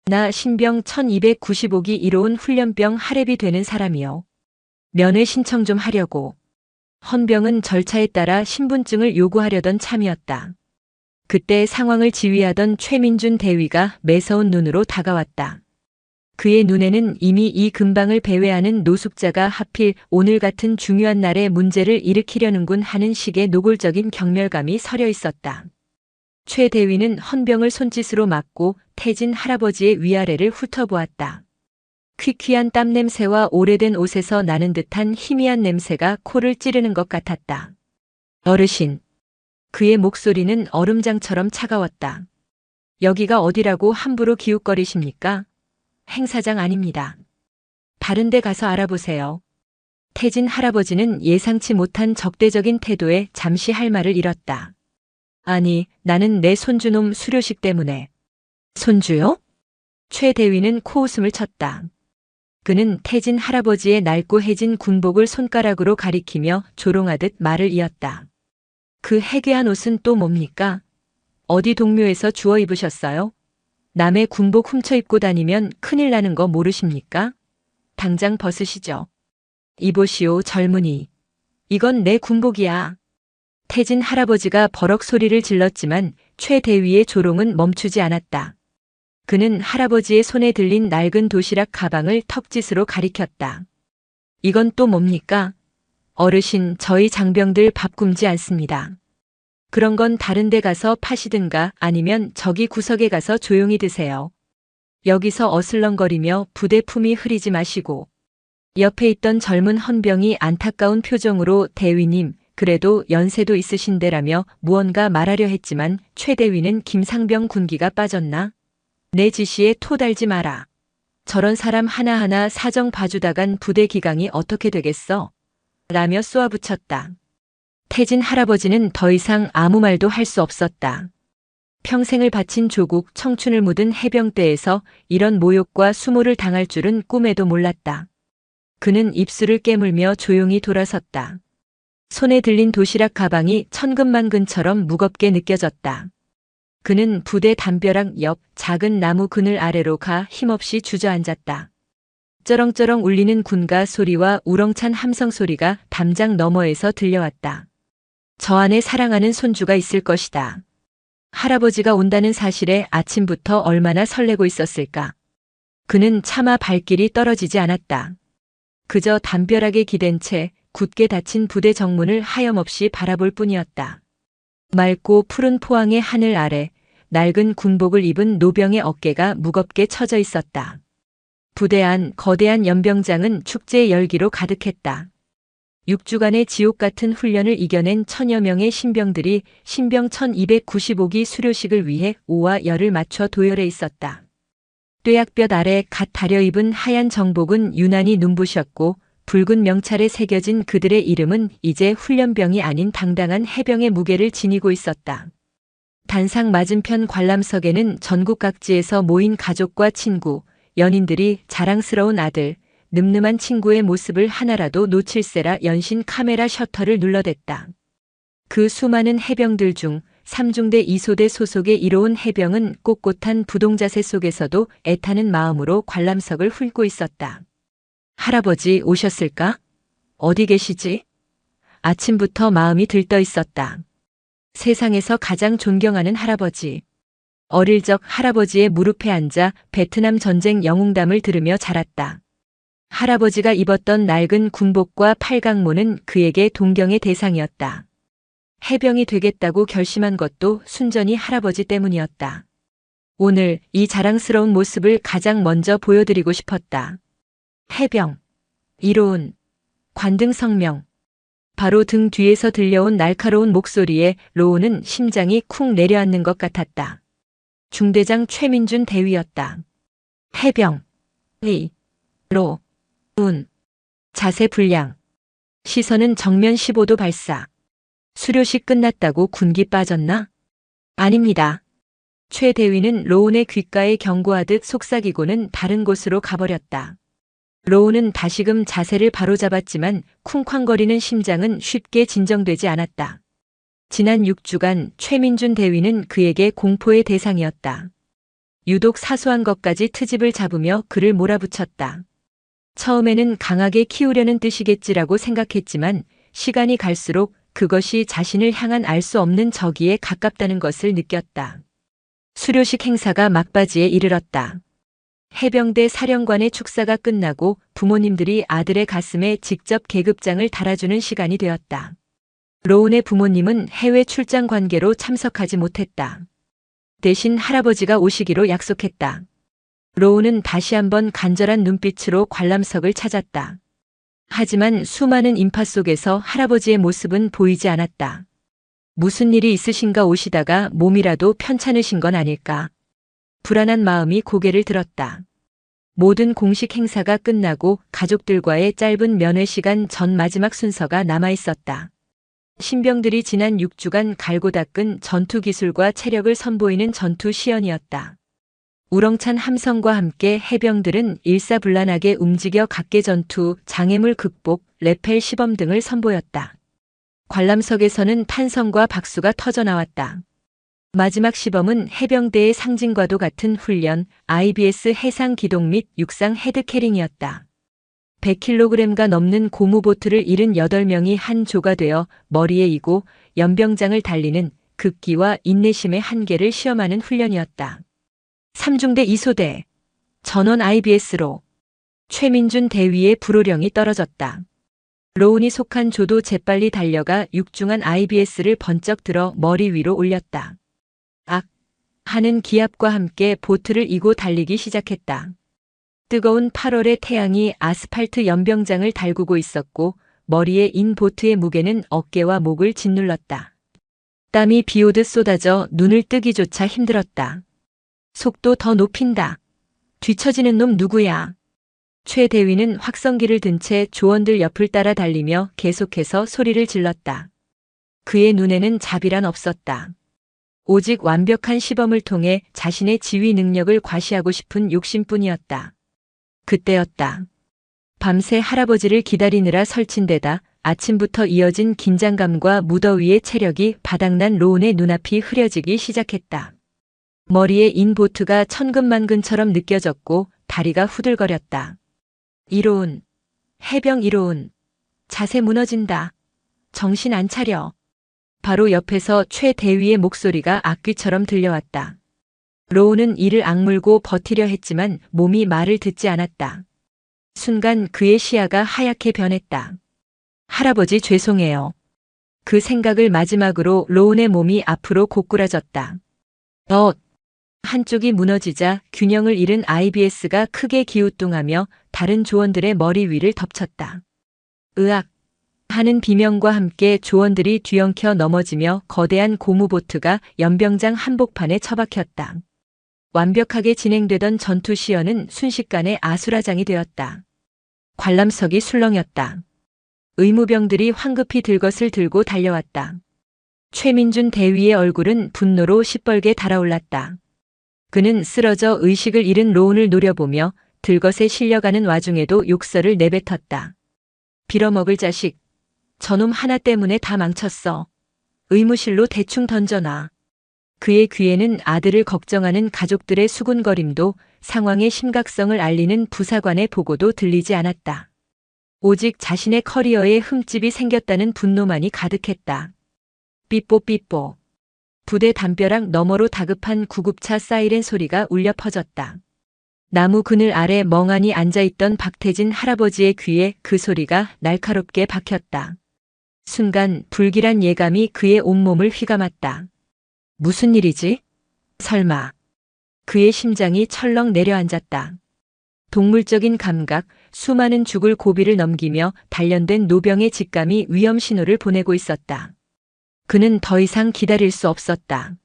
Speaker 1: 나 신병 1295기 1호원 훈련병 하랩이 되는 사람이요. 면회 신청 좀 하려고. 헌병은 절차에 따라 신분증을 요구하려던 참이었다. 그때 상황을 지휘하던 최민준 대위가 매서운 눈으로 다가왔다. 그의 눈에는 이미 이 근방을 배회하는 노숙자가 하필 오늘 같은 중요한 날에 문제를 일으키려는군 하는 식의 노골적인 경멸감이 서려 있었다. 최 대위는 헌병을 손짓으로 막고 태진 할아버지의 위아래를 훑어보았다. 퀴퀴한 땀 냄새와 오래된 옷에서 나는 듯한 희미한 냄새가 코를 찌르는 것 같았다. 어르신. 그의 목소리는 얼음장처럼 차가웠다. 여기가 어디라고 함부로 기웃거리십니까? 행사장 아닙니다. 다른 데 가서 알아보세요. 태진 할아버지는 예상치 못한 적대적인 태도에 잠시 할 말을 잃었다. 아니, 나는 내 손주놈 수료식 때문에. 손주요? 최 대위는 코웃음을 쳤다. 그는 태진 할아버지의 낡고 해진 군복을 손가락으로 가리키며 조롱하듯 말을 이었다. 그 해괴한 옷은 또 뭡니까? 어디 동묘에서 주워 입으셨어요? 남의 군복 훔쳐 입고 다니면 큰일 나는 거 모르십니까? 당장 벗으시죠. 이보시오, 젊은이. 이건 내 군복이야. 태진 할아버지가 버럭 소리를 질렀지만 최 대위의 조롱은 멈추지 않았다. 그는 할아버지의 손에 들린 낡은 도시락 가방을 턱짓으로 가리켰다. 이건 또 뭡니까? 어르신, 저희 장병들 밥 굶지 않습니다. 그런 건 다른 데 가서 파시든가 아니면 저기 구석에 가서 조용히 드세요. 여기서 어슬렁거리며 부대 품위 흐리지 마시고. 옆에 있던 젊은 헌병이 안타까운 표정으로 대위님, 그래도 연세도 있으신데라며 무언가 말하려 했지만 최 대위는 김상병 군기가 빠졌나? 내 지시에 토 달지 마라. 저런 사람 하나하나 사정 봐주다간 부대 기강이 어떻게 되겠어? 라며 쏘아붙였다. 태진 할아버지는 더 이상 아무 말도 할 수 없었다. 평생을 바친 조국 청춘을 묻은 해병대에서 이런 모욕과 수모를 당할 줄은 꿈에도 몰랐다. 그는 입술을 깨물며 조용히 돌아섰다. 손에 들린 도시락 가방이 천근만근처럼 무겁게 느껴졌다. 그는 부대 담벼락 옆 작은 나무 그늘 아래로 가 힘없이 주저앉았다. 쩌렁쩌렁 울리는 군가 소리와 우렁찬 함성 소리가 담장 너머에서 들려왔다. 저 안에 사랑하는 손주가 있을 것이다. 할아버지가 온다는 사실에 아침부터 얼마나 설레고 있었을까. 그는 차마 발길이 떨어지지 않았다. 그저 담벼락에 기댄 채 굳게 닫힌 부대 정문을 하염없이 바라볼 뿐이었다. 맑고 푸른 포항의 하늘 아래 낡은 군복을 입은 노병의 어깨가 무겁게 처져 있었다. 부대 안 거대한 연병장은 축제의 열기로 가득했다. 6주간의 지옥 같은 훈련을 이겨낸 천여 명의 신병들이 신병 1295기 수료식을 위해 오와 열을 맞춰 도열해 있었다. 뙤약볕 아래 갓 다려입은 하얀 정복은 유난히 눈부셨고 붉은 명찰에 새겨진 그들의 이름은 이제 훈련병이 아닌 당당한 해병의 무게를 지니고 있었다. 단상 맞은편 관람석에는 전국 각지에서 모인 가족과 친구, 연인들이 자랑스러운 아들, 늠름한 친구의 모습을 하나라도 놓칠세라 연신 카메라 셔터를 눌러댔다. 그 수많은 해병들 중 3중대 2소대 소속의 이로운 해병은 꼿꼿한 부동자세 속에서도 애타는 마음으로 관람석을 훑고 있었다. 할아버지 오셨을까? 어디 계시지? 아침부터 마음이 들떠 있었다. 세상에서 가장 존경하는 할아버지. 어릴 적 할아버지의 무릎에 앉아 베트남 전쟁 영웅담을 들으며 자랐다. 할아버지가 입었던 낡은 군복과 팔강모는 그에게 동경의 대상이었다. 해병이 되겠다고 결심한 것도 순전히 할아버지 때문이었다. 오늘 이 자랑스러운 모습을 가장 먼저 보여드리고 싶었다. 해병. 이로운. 관등성명. 바로 등 뒤에서 들려온 날카로운 목소리에 로운은 심장이 쿵 내려앉는 것 같았다. 중대장 최민준 대위였다. 해병. 로. 운. 자세 불량. 시선은 정면 15도 발사. 수료식 끝났다고 군기 빠졌나? 아닙니다. 최 대위는 로운의 귓가에 경고하듯 속삭이고는 다른 곳으로 가버렸다. 로운은 다시금 자세를 바로잡았지만 쿵쾅거리는 심장은 쉽게 진정되지 않았다. 지난 6주간 최민준 대위는 그에게 공포의 대상이었다. 유독 사소한 것까지 트집을 잡으며 그를 몰아붙였다. 처음에는 강하게 키우려는 뜻이겠지라고 생각했지만 시간이 갈수록 그것이 자신을 향한 알 수 없는 적이에 가깝다는 것을 느꼈다. 수료식 행사가 막바지에 이르렀다. 해병대 사령관의 축사가 끝나고 부모님들이 아들의 가슴에 직접 계급장을 달아주는 시간이 되었다. 로운의 부모님은 해외 출장 관계로 참석하지 못했다. 대신 할아버지가 오시기로 약속했다. 로운은 다시 한번 간절한 눈빛으로 관람석을 찾았다. 하지만 수많은 인파 속에서 할아버지의 모습은 보이지 않았다. 무슨 일이 있으신가 오시다가 몸이라도 편찮으신 건 아닐까. 불안한 마음이 고개를 들었다. 모든 공식 행사가 끝나고 가족들과의 짧은 면회 시간 전 마지막 순서가 남아 있었다. 신병들이 지난 6주간 갈고 닦은 전투 기술과 체력을 선보이는 전투 시연이었다. 우렁찬 함성과 함께 해병들은 일사불란하게 움직여 각계 전투, 장애물 극복, 레펠 시범 등을 선보였다. 관람석에서는 탄성과 박수가 터져나왔다. 마지막 시범은 해병대의 상징과도 같은 훈련, IBS 해상 기동 및 육상 헤드캐링이었다. 100kg가 넘는 고무보트를 78명이 한 조가 되어 머리에 이고 연병장을 달리는 극기와 인내심의 한계를 시험하는 훈련이었다. 3중대 2소대 전원 IBS로 최민준 대위의 불호령이 떨어졌다. 로운이 속한 조도 재빨리 달려가 육중한 IBS를 번쩍 들어 머리 위로 올렸다. 악! 하는 기합과 함께 보트를 이고 달리기 시작했다. 뜨거운 8월의 태양이 아스팔트 연병장을 달구고 있었고 머리에 인 보트의 무게는 어깨와 목을 짓눌렀다. 땀이 비오듯 쏟아져 눈을 뜨기조차 힘들었다. 속도 더 높인다. 뒤처지는 놈 누구야? 최 대위는 확성기를 든 채 조원들 옆을 따라 달리며 계속해서 소리를 질렀다. 그의 눈에는 자비란 없었다. 오직 완벽한 시범을 통해 자신의 지휘 능력을 과시하고 싶은 욕심뿐이었다. 그때였다. 밤새 할아버지를 기다리느라 설친 데다 아침부터 이어진 긴장감과 무더위의 체력이 바닥난 로운의 눈앞이 흐려지기 시작했다. 머리에 인 보트가 천근만근처럼 느껴졌고 다리가 후들거렸다. 이로운. 해병 이로운. 자세 무너진다. 정신 안 차려. 바로 옆에서 최 대위의 목소리가 악귀처럼 들려왔다. 로운은 이를 악물고 버티려 했지만 몸이 말을 듣지 않았다. 순간 그의 시야가 하얗게 변했다. 할아버지 죄송해요. 그 생각을 마지막으로 로운의 몸이 앞으로 고꾸라졌다. 한쪽이 무너지자 균형을 잃은 IBS가 크게 기우뚱하며 다른 조원들의 머리 위를 덮쳤다. 으악! 하는 비명과 함께 조원들이 뒤엉켜 넘어지며 거대한 고무보트가 연병장 한복판에 처박혔다. 완벽하게 진행되던 전투 시연은 순식간에 아수라장이 되었다. 관람석이 술렁였다. 의무병들이 황급히 들것을 들고 달려왔다. 최민준 대위의 얼굴은 분노로 시뻘게 달아올랐다. 그는 쓰러져 의식을 잃은 로운을 노려보며 들것에 실려가는 와중에도 욕설을 내뱉었다. 빌어먹을 자식. 저놈 하나 때문에 다 망쳤어. 의무실로 대충 던져놔. 그의 귀에는 아들을 걱정하는 가족들의 수군거림도 상황의 심각성을 알리는 부사관의 보고도 들리지 않았다. 오직 자신의 커리어에 흠집이 생겼다는 분노만이 가득했다. 삐뽀삐뽀. 부대 담벼락 너머로 다급한 구급차 사이렌 소리가 울려 퍼졌다. 나무 그늘 아래 멍하니 앉아있던 박태진 할아버지의 귀에 그 소리가 날카롭게 박혔다. 순간 불길한 예감이 그의 온몸을 휘감았다. 무슨 일이지? 설마. 그의 심장이 철렁 내려앉았다. 동물적인 감각, 수많은 죽을 고비를 넘기며 단련된 노병의 직감이 위험 신호를 보내고 있었다. 그는 더 이상 기다릴 수 없었다.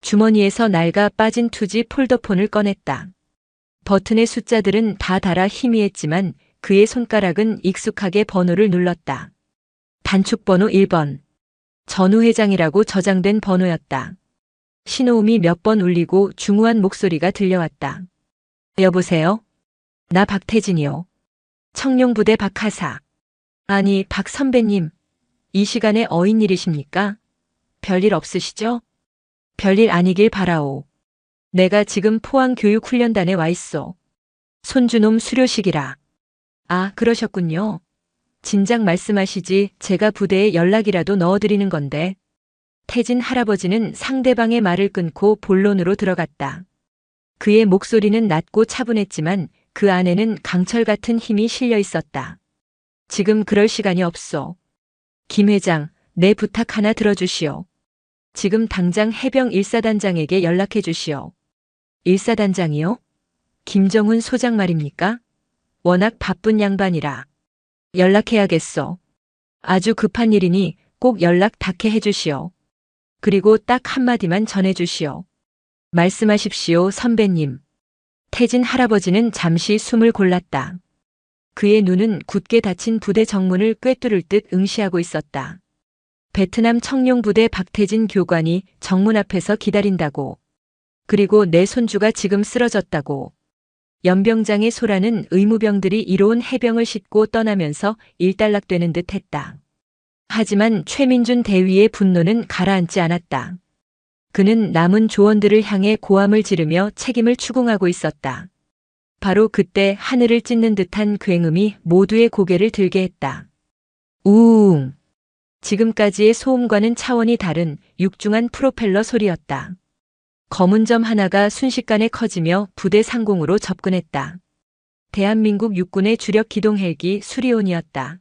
Speaker 1: 주머니에서 낡아 빠진 투지 폴더폰을 꺼냈다. 버튼의 숫자들은 다 달아 희미했지만 그의 손가락은 익숙하게 번호를 눌렀다. 단축번호 1번. 전우 회장이라고 저장된 번호였다. 신호음이 몇 번 울리고 중후한 목소리가 들려왔다. 여보세요? 나 박태진이요. 청룡부대 박하사. 아니, 박 선배님. 이 시간에 어인일이십니까? 별일 없으시죠? 별일 아니길 바라오. 내가 지금 포항교육훈련단에 와 있어. 손주놈 수료식이라. 아, 그러셨군요. 진작 말씀하시지 제가 부대에 연락이라도 넣어드리는 건데. 태진 할아버지는 상대방의 말을 끊고 본론으로 들어갔다. 그의 목소리는 낮고 차분했지만 그 안에는 강철 같은 힘이 실려 있었다. 지금 그럴 시간이 없소. 김 회장, 내 부탁 하나 들어주시오. 지금 당장 해병 1사단장에게 연락해 주시오. 1사단장이요? 김정훈 소장 말입니까? 워낙 바쁜 양반이라. 연락해야겠소. 아주 급한 일이니 꼭 연락 닿게 해주시오. 그리고 딱 한마디만 전해주시오. 말씀하십시오, 선배님. 태진 할아버지는 잠시 숨을 골랐다. 그의 눈은 굳게 닫힌 부대 정문을 꿰뚫을 듯 응시하고 있었다. 베트남 청룡부대 박태진 교관이 정문 앞에서 기다린다고. 그리고 내 손주가 지금 쓰러졌다고. 연병장의 소라는 의무병들이 이로운 해병을 싣고 떠나면서 일단락되는 듯 했다. 하지만 최민준 대위의 분노는 가라앉지 않았다. 그는 남은 조원들을 향해 고함을 지르며 책임을 추궁하고 있었다. 바로 그때 하늘을 찢는 듯한 굉음이 모두의 고개를 들게 했다. 우웅. 지금까지의 소음과는 차원이 다른 육중한 프로펠러 소리였다. 검은 점 하나가 순식간에 커지며 부대 상공으로 접근했다. 대한민국 육군의 주력 기동 헬기 수리온이었다.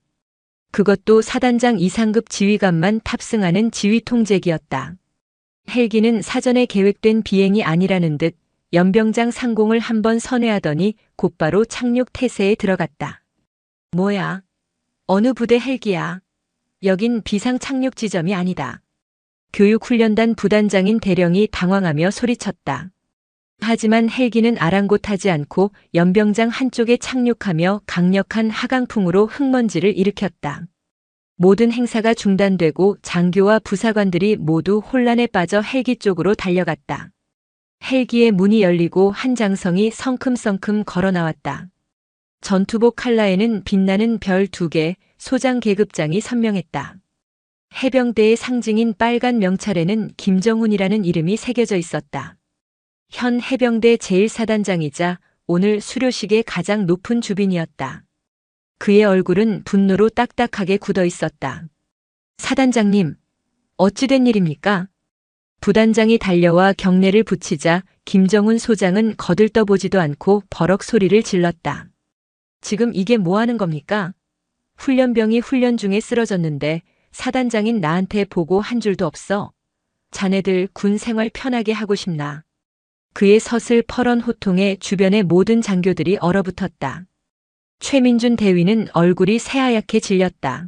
Speaker 1: 그것도 사단장 이상급 지휘관만 탑승하는 지휘 통제기였다. 헬기는 사전에 계획된 비행이 아니라는 듯 연병장 상공을 한번 선회하더니 곧바로 착륙 태세에 들어갔다. 뭐야? 어느 부대 헬기야? 여긴 비상 착륙 지점이 아니다. 교육훈련단 부단장인 대령이 당황하며 소리쳤다. 하지만 헬기는 아랑곳하지 않고 연병장 한쪽에 착륙하며 강력한 하강풍으로 흙먼지를 일으켰다. 모든 행사가 중단되고 장교와 부사관들이 모두 혼란에 빠져 헬기 쪽으로 달려갔다. 헬기의 문이 열리고 한 장성이 성큼성큼 걸어 나왔다. 전투복 칼라에는 빛나는 별 2개, 소장 계급장이 선명했다. 해병대의 상징인 빨간 명찰에는 김정훈이라는 이름이 새겨져 있었다. 현 해병대 제1사단장이자 오늘 수료식의 가장 높은 주빈이었다. 그의 얼굴은 분노로 딱딱하게 굳어 있었다. 사단장님, 어찌된 일입니까? 부단장이 달려와 경례를 붙이자 김정훈 소장은 거들떠보지도 않고 버럭 소리를 질렀다. 지금 이게 뭐 하는 겁니까? 훈련병이 훈련 중에 쓰러졌는데 사단장인 나한테 보고 한 줄도 없어. 자네들 군 생활 편하게 하고 싶나? 그의 서슬퍼런 호통에 주변의 모든 장교들이 얼어붙었다. 최민준 대위는 얼굴이 새하얗게 질렸다.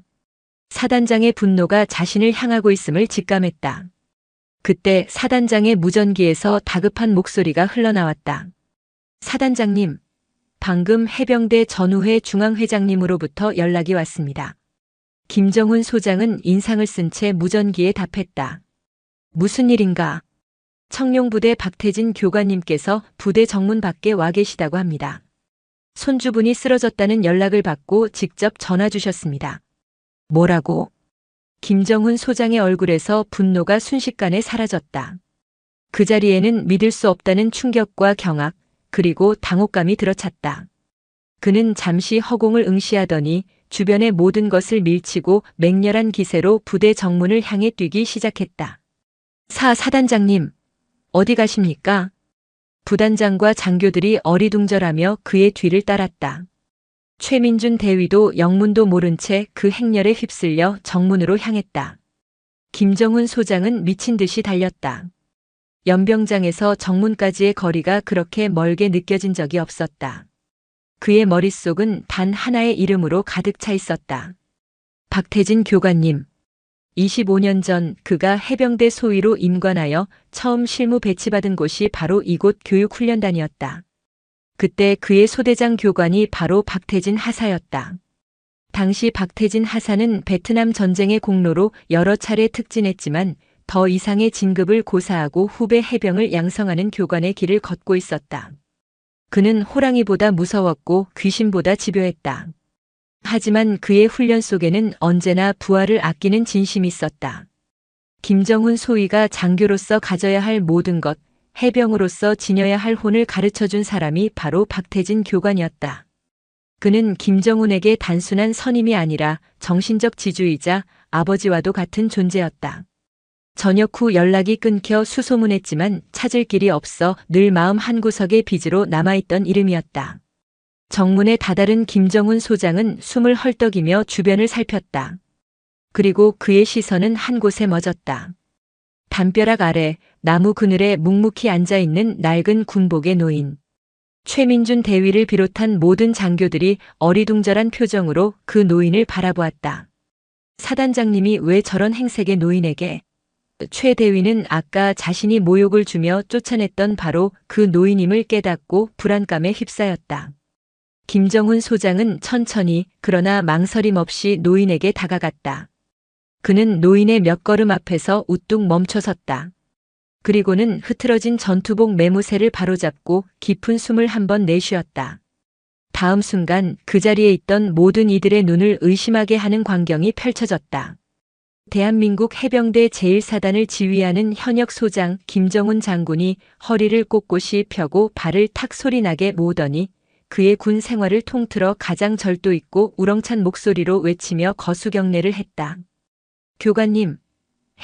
Speaker 1: 사단장의 분노가 자신을 향하고 있음을 직감했다. 그때 사단장의 무전기에서 다급한 목소리가 흘러나왔다. 사단장님, 방금 해병대 전우회 중앙회장님으로부터 연락이 왔습니다. 김정훈 소장은 인상을 쓴 채 무전기에 답했다. 무슨 일인가? 청룡부대 박태진 교관님께서 부대 정문 밖에 와 계시다고 합니다. 손주분이 쓰러졌다는 연락을 받고 직접 전화 주셨습니다. 뭐라고? 김정훈 소장의 얼굴에서 분노가 순식간에 사라졌다. 그 자리에는 믿을 수 없다는 충격과 경악, 그리고 당혹감이 들어찼다. 그는 잠시 허공을 응시하더니 주변의 모든 것을 밀치고 맹렬한 기세로 부대 정문을 향해 뛰기 시작했다. 사단장님, 어디 가십니까? 부단장과 장교들이 어리둥절하며 그의 뒤를 따랐다. 최민준 대위도 영문도 모른 채 그 행렬에 휩쓸려 정문으로 향했다. 김정훈 소장은 미친 듯이 달렸다. 연병장에서 정문까지의 거리가 그렇게 멀게 느껴진 적이 없었다. 그의 머릿속은 단 하나의 이름으로 가득 차 있었다. 박태진 교관님. 25년 전 그가 해병대 소위로 임관하여 처음 실무 배치받은 곳이 바로 이곳 교육훈련단이었다. 그때 그의 소대장 교관이 바로 박태진 하사였다. 당시 박태진 하사는 베트남 전쟁의 공로로 여러 차례 특진했지만 더 이상의 진급을 고사하고 후배 해병을 양성하는 교관의 길을 걷고 있었다. 그는 호랑이보다 무서웠고 귀신보다 집요했다. 하지만 그의 훈련 속에는 언제나 부하를 아끼는 진심이 있었다. 김정훈 소위가 장교로서 가져야 할 모든 것, 해병으로서 지녀야 할 혼을 가르쳐준 사람이 바로 박태진 교관이었다. 그는 김정훈에게 단순한 선임이 아니라 정신적 지주이자 아버지와도 같은 존재였다. 저녁 후 연락이 끊겨 수소문했지만 찾을 길이 없어 늘 마음 한구석에 빚으로 남아있던 이름이었다. 정문에 다다른 김정훈 소장은 숨을 헐떡이며 주변을 살폈다. 그리고 그의 시선은 한 곳에 멎었다. 담벼락 아래 나무 그늘에 묵묵히 앉아있는 낡은 군복의 노인. 최민준 대위를 비롯한 모든 장교들이 어리둥절한 표정으로 그 노인을 바라보았다. 사단장님이 왜 저런 행색의 노인에게? 최 대위는 아까 자신이 모욕을 주며 쫓아냈던 바로 그 노인임을 깨닫고 불안감에 휩싸였다. 김정훈 소장은 천천히 그러나 망설임 없이 노인에게 다가갔다. 그는 노인의 몇 걸음 앞에서 우뚝 멈춰섰다. 그리고는 흐트러진 전투복 매무새를 바로잡고 깊은 숨을 한번 내쉬었다. 다음 순간 그 자리에 있던 모든 이들의 눈을 의심하게 하는 광경이 펼쳐졌다. 대한민국 해병대 제1사단을 지휘하는 현역 소장 김정훈 장군이 허리를 꼿꼿이 펴고 발을 탁 소리나게 모으더니 그의 군 생활을 통틀어 가장 절도 있고 우렁찬 목소리로 외치며 거수경례를 했다. 교관님,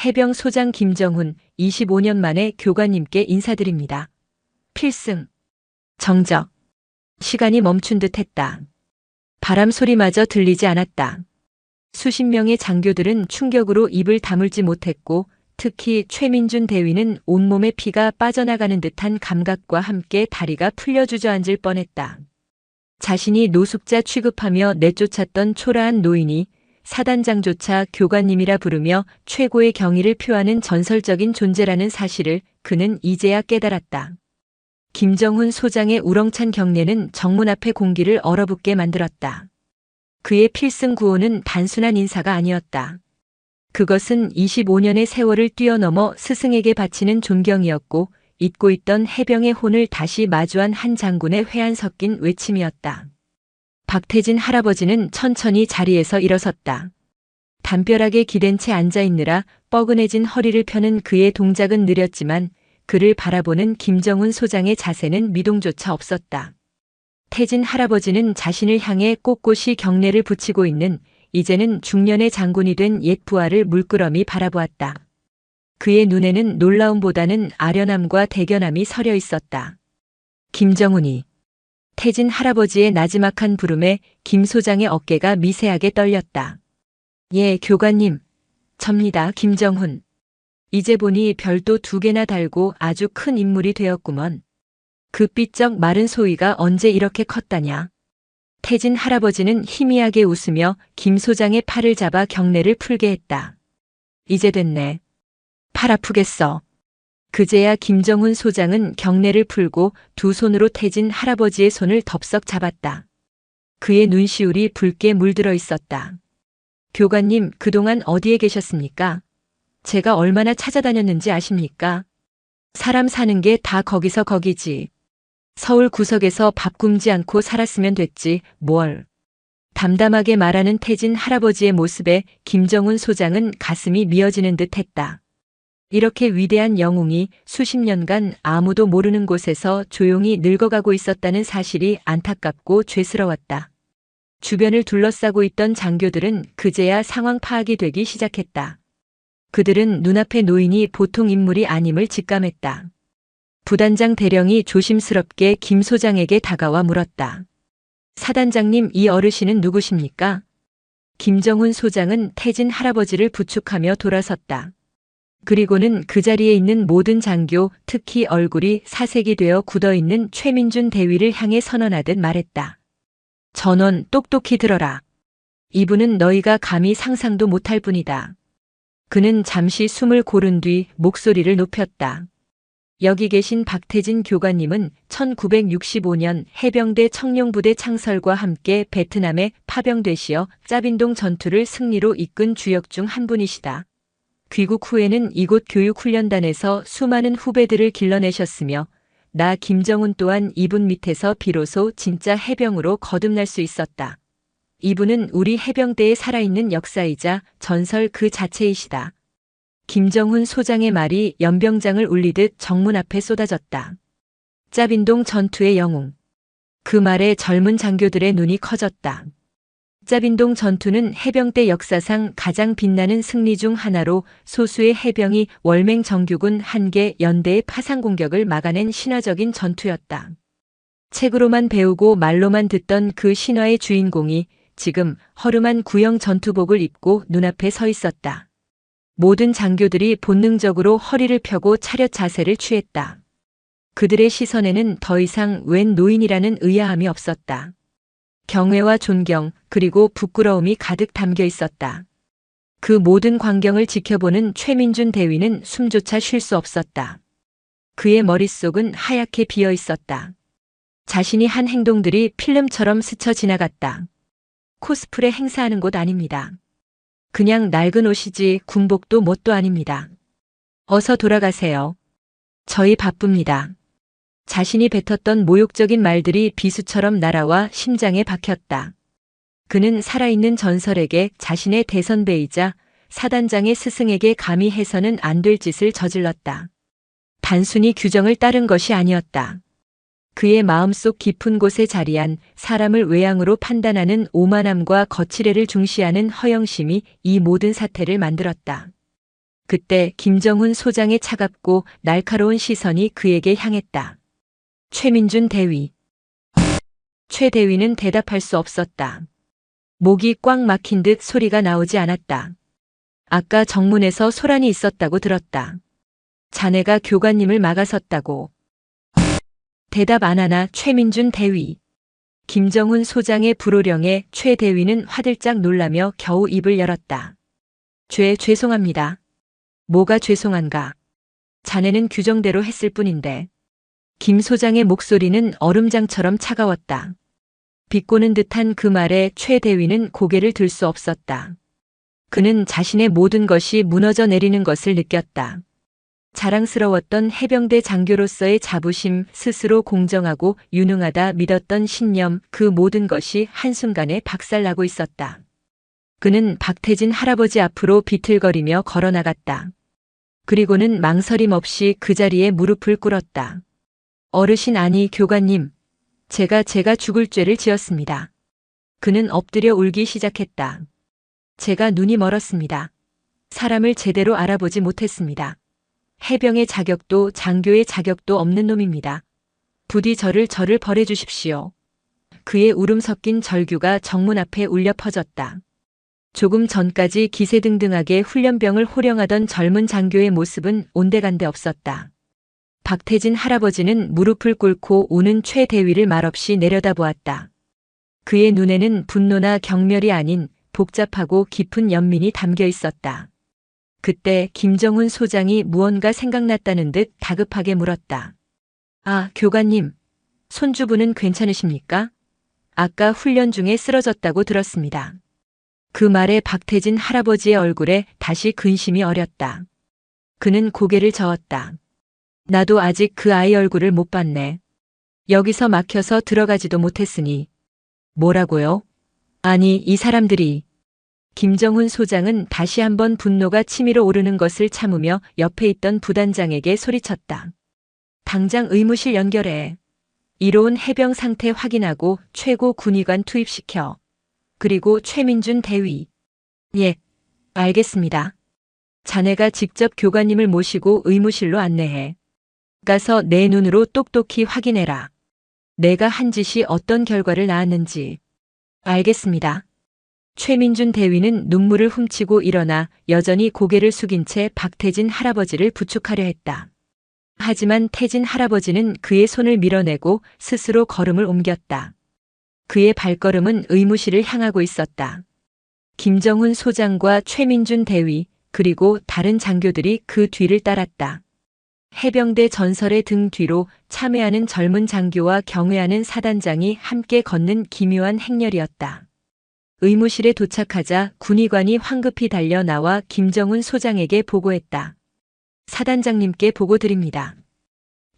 Speaker 1: 해병 소장 김정훈 25년 만에 교관님께 인사드립니다. 필승. 정적. 시간이 멈춘 듯 했다. 바람 소리마저 들리지 않았다. 수십 명의 장교들은 충격으로 입을 다물지 못했고 특히 최민준 대위는 온몸에 피가 빠져나가는 듯한 감각과 함께 다리가 풀려 주저앉을 뻔했다. 자신이 노숙자 취급하며 내쫓았던 초라한 노인이 사단장조차 교관님이라 부르며 최고의 경의를 표하는 전설적인 존재라는 사실을 그는 이제야 깨달았다. 김정훈 소장의 우렁찬 경례는 정문 앞의 공기를 얼어붙게 만들었다. 그의 필승 구호는 단순한 인사가 아니었다. 그것은 25년의 세월을 뛰어넘어 스승에게 바치는 존경이었고 잊고 있던 해병의 혼을 다시 마주한 한 장군의 회한 섞인 외침이었다. 박태진 할아버지는 천천히 자리에서 일어섰다. 담벼락에 기댄 채 앉아있느라 뻐근해진 허리를 펴는 그의 동작은 느렸지만 그를 바라보는 김정훈 소장의 자세는 미동조차 없었다. 태진 할아버지는 자신을 향해 꼿꼿이 경례를 붙이고 있는 이제는 중년의 장군이 된 옛 부하를 물끄러미 바라보았다. 그의 눈에는 놀라움보다는 아련함과 대견함이 서려 있었다. 김정훈이. 태진 할아버지의 나지막한 부름에 김 소장의 어깨가 미세하게 떨렸다. 예, 교관님. 접니다, 김정훈. 이제 보니 별도 2개나 달고 아주 큰 인물이 되었구먼. 그 삐쩍 마른 소위가 언제 이렇게 컸다냐. 태진 할아버지는 희미하게 웃으며 김 소장의 팔을 잡아 경례를 풀게 했다. 이제 됐네. 팔 아프겠어. 그제야 김정훈 소장은 경례를 풀고 두 손으로 태진 할아버지의 손을 덥석 잡았다. 그의 눈시울이 붉게 물들어 있었다. 교관님, 그동안 어디에 계셨습니까? 제가 얼마나 찾아다녔는지 아십니까? 사람 사는 게 다 거기서 거기지. 서울 구석에서 밥 굶지 않고 살았으면 됐지, 뭘. 담담하게 말하는 태진 할아버지의 모습에 김정훈 소장은 가슴이 미어지는 듯 했다. 이렇게 위대한 영웅이 수십 년간 아무도 모르는 곳에서 조용히 늙어가고 있었다는 사실이 안타깝고 죄스러웠다. 주변을 둘러싸고 있던 장교들은 그제야 상황 파악이 되기 시작했다. 그들은 눈앞의 노인이 보통 인물이 아님을 직감했다. 부단장 대령이 조심스럽게 김 소장에게 다가와 물었다. 사단장님, 이 어르신은 누구십니까? 김정훈 소장은 태진 할아버지를 부축하며 돌아섰다. 그리고는 그 자리에 있는 모든 장교, 특히 얼굴이 사색이 되어 굳어있는 최민준 대위를 향해 선언하듯 말했다. 전원 똑똑히 들어라. 이분은 너희가 감히 상상도 못할 분이다. 그는 잠시 숨을 고른 뒤 목소리를 높였다. 여기 계신 박태진 교관님은 1965년 해병대 청룡부대 창설과 함께 베트남에 파병되시어 짜빈동 전투를 승리로 이끈 주역 중 한 분이시다. 귀국 후에는 이곳 교육훈련단에서 수많은 후배들을 길러내셨으며 나 김정훈 또한 이분 밑에서 비로소 진짜 해병으로 거듭날 수 있었다. 이분은 우리 해병대의 살아있는 역사이자 전설 그 자체이시다. 김정훈 소장의 말이 연병장을 울리듯 정문 앞에 쏟아졌다. 짜빈동 전투의 영웅. 그 말에 젊은 장교들의 눈이 커졌다. 짜빈동 전투는 해병대 역사상 가장 빛나는 승리 중 하나로 소수의 해병이 월맹 정규군 한 개 연대의 파상 공격을 막아낸 신화적인 전투였다. 책으로만 배우고 말로만 듣던 그 신화의 주인공이 지금 허름한 구형 전투복을 입고 눈앞에 서 있었다. 모든 장교들이 본능적으로 허리를 펴고 차렷 자세를 취했다. 그들의 시선에는 더 이상 웬 노인이라는 의아함이 없었다. 경외와 존경, 그리고 부끄러움이 가득 담겨 있었다. 그 모든 광경을 지켜보는 최민준 대위는 숨조차 쉴 수 없었다. 그의 머릿속은 하얗게 비어 있었다. 자신이 한 행동들이 필름처럼 스쳐 지나갔다. 코스프레 행사하는 곳 아닙니다. 그냥 낡은 옷이지 군복도 뭣도 아닙니다. 어서 돌아가세요. 저희 바쁩니다. 자신이 뱉었던 모욕적인 말들이 비수처럼 날아와 심장에 박혔다. 그는 살아있는 전설에게 자신의 대선배이자 사단장의 스승에게 감히 해서는 안 될 짓을 저질렀다. 단순히 규정을 따른 것이 아니었다. 그의 마음속 깊은 곳에 자리한 사람을 외양으로 판단하는 오만함과 거칠애를 중시하는 허영심이 이 모든 사태를 만들었다. 그때 김정훈 소장의 차갑고 날카로운 시선이 그에게 향했다. 최민준 대위. 최 대위는 대답할 수 없었다. 목이 꽉 막힌 듯 소리가 나오지 않았다. 아까 정문에서 소란이 있었다고 들었다. 자네가 교관님을 막아섰다고. 대답 안 하나 최민준 대위. 김정훈 소장의 불호령에 최 대위는 화들짝 놀라며 겨우 입을 열었다. 죄송합니다. 뭐가 죄송한가? 자네는 규정대로 했을 뿐인데. 김 소장의 목소리는 얼음장처럼 차가웠다. 비꼬는 듯한 그 말에 최 대위는 고개를 들 수 없었다. 그는 자신의 모든 것이 무너져 내리는 것을 느꼈다. 자랑스러웠던 해병대 장교로서의 자부심, 스스로 공정하고 유능하다 믿었던 신념, 그 모든 것이 한순간에 박살나고 있었다. 그는 박태진 할아버지 앞으로 비틀거리며 걸어나갔다. 그리고는 망설임 없이 그 자리에 무릎을 꿇었다. 어르신, 아니 교관님, 제가 죽을 죄를 지었습니다. 그는 엎드려 울기 시작했다. 제가 눈이 멀었습니다. 사람을 제대로 알아보지 못했습니다. 해병의 자격도 장교의 자격도 없는 놈입니다. 부디 저를 벌해 주십시오. 그의 울음 섞인 절규가 정문 앞에 울려 퍼졌다. 조금 전까지 기세등등하게 훈련병을 호령하던 젊은 장교의 모습은 온데간데 없었다. 박태진 할아버지는 무릎을 꿇고 우는 최 대위를 말없이 내려다보았다. 그의 눈에는 분노나 경멸이 아닌 복잡하고 깊은 연민이 담겨 있었다. 그때 김정훈 소장이 무언가 생각났다는 듯 다급하게 물었다. 아, 교관님, 손주분은 괜찮으십니까? 아까 훈련 중에 쓰러졌다고 들었습니다. 그 말에 박태진 할아버지의 얼굴에 다시 근심이 어렸다. 그는 고개를 저었다. 나도 아직 그 아이 얼굴을 못 봤네. 여기서 막혀서 들어가지도 못했으니. 뭐라고요? 아니, 이 사람들이. 김정훈 소장은 다시 한번 분노가 치밀어 오르는 것을 참으며 옆에 있던 부단장에게 소리쳤다. 당장 의무실 연결해. 이로운 해병 상태 확인하고 최고 군의관 투입시켜. 그리고 최민준 대위. 예, 알겠습니다. 자네가 직접 교관님을 모시고 의무실로 안내해. 가서 내 눈으로 똑똑히 확인해라. 내가 한 짓이 어떤 결과를 낳았는지. 알겠습니다. 최민준 대위는 눈물을 훔치고 일어나 여전히 고개를 숙인 채 박태진 할아버지를 부축하려 했다. 하지만 태진 할아버지는 그의 손을 밀어내고 스스로 걸음을 옮겼다. 그의 발걸음은 의무실을 향하고 있었다. 김정훈 소장과 최민준 대위 그리고 다른 장교들이 그 뒤를 따랐다. 해병대 전설의 등 뒤로 참회하는 젊은 장교와 경회하는 사단장이 함께 걷는 기묘한 행렬이었다. 의무실에 도착하자 군의관이 황급히 달려 나와 김정훈 소장에게 보고했다. 사단장님께 보고드립니다.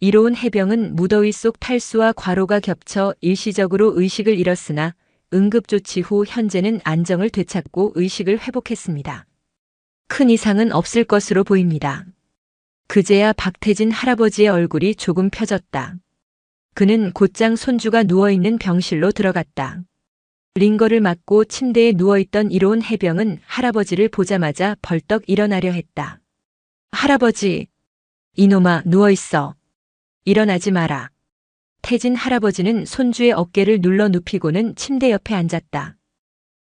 Speaker 1: 이로운 해병은 무더위 속 탈수와 과로가 겹쳐 일시적으로 의식을 잃었으나 응급조치 후 현재는 안정을 되찾고 의식을 회복했습니다. 큰 이상은 없을 것으로 보입니다. 그제야 박태진 할아버지의 얼굴이 조금 펴졌다. 그는 곧장 손주가 누워있는 병실로 들어갔다. 링거를 맞고 침대에 누워있던 이로운 해병은 할아버지를 보자마자 벌떡 일어나려 했다. 할아버지, 이놈아 누워있어. 일어나지 마라. 태진 할아버지는 손주의 어깨를 눌러 눕히고는 침대 옆에 앉았다.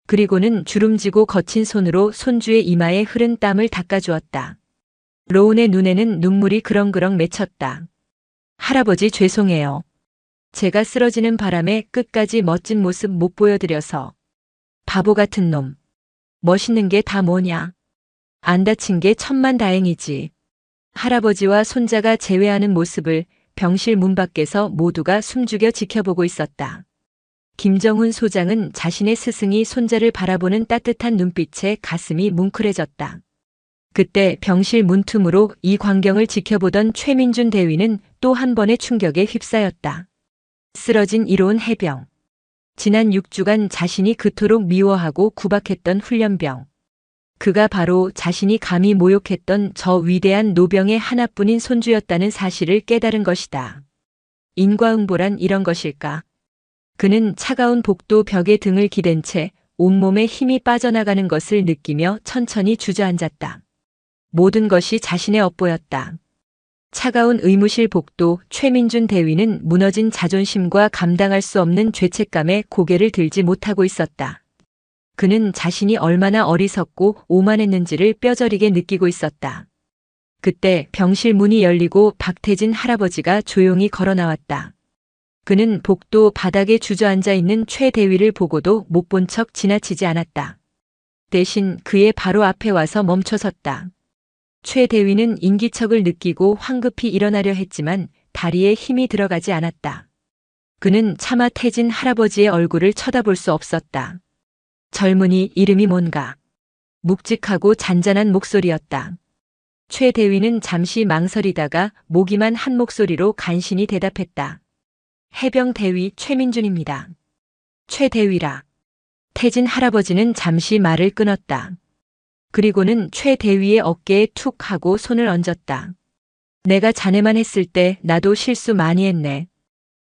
Speaker 1: 그리고는 주름지고 거친 손으로 손주의 이마에 흐른 땀을 닦아주었다. 로운의 눈에는 눈물이 그렁그렁 맺혔다. 할아버지 죄송해요. 제가 쓰러지는 바람에 끝까지 멋진 모습 못 보여드려서. 바보 같은 놈. 멋있는 게 다 뭐냐. 안 다친 게 천만다행이지. 할아버지와 손자가 재회하는 모습을 병실 문 밖에서 모두가 숨죽여 지켜보고 있었다. 김정훈 소장은 자신의 스승이 손자를 바라보는 따뜻한 눈빛에 가슴이 뭉클해졌다. 그때 병실 문틈으로 이 광경을 지켜보던 최민준 대위는 또 한 번의 충격에 휩싸였다. 쓰러진 이로운 해병. 지난 6주간 자신이 그토록 미워하고 구박했던 훈련병. 그가 바로 자신이 감히 모욕했던 저 위대한 노병의 하나뿐인 손주였다는 사실을 깨달은 것이다. 인과응보란 이런 것일까? 그는 차가운 복도 벽에 등을 기댄 채 온몸에 힘이 빠져나가는 것을 느끼며 천천히 주저앉았다. 모든 것이 자신의 업보였다. 차가운 의무실 복도 최민준 대위는 무너진 자존심과 감당할 수 없는 죄책감에 고개를 들지 못하고 있었다. 그는 자신이 얼마나 어리석고 오만했는지를 뼈저리게 느끼고 있었다. 그때 병실 문이 열리고 박태진 할아버지가 조용히 걸어 나왔다. 그는 복도 바닥에 주저앉아 있는 최 대위를 보고도 못 본 척 지나치지 않았다. 대신 그의 바로 앞에 와서 멈춰섰다. 최 대위는 인기척을 느끼고 황급히 일어나려 했지만 다리에 힘이 들어가지 않았다. 그는 차마 태진 할아버지의 얼굴을 쳐다볼 수 없었다. 젊은이 이름이 뭔가. 묵직하고 잔잔한 목소리였다. 최 대위는 잠시 망설이다가 모기만 한 목소리로 간신히 대답했다. 해병 대위 최민준입니다. 최 대위라. 태진 할아버지는 잠시 말을 끊었다. 그리고는 최 대위의 어깨에 툭 하고 손을 얹었다. 내가 자네만 했을 때 나도 실수 많이 했네.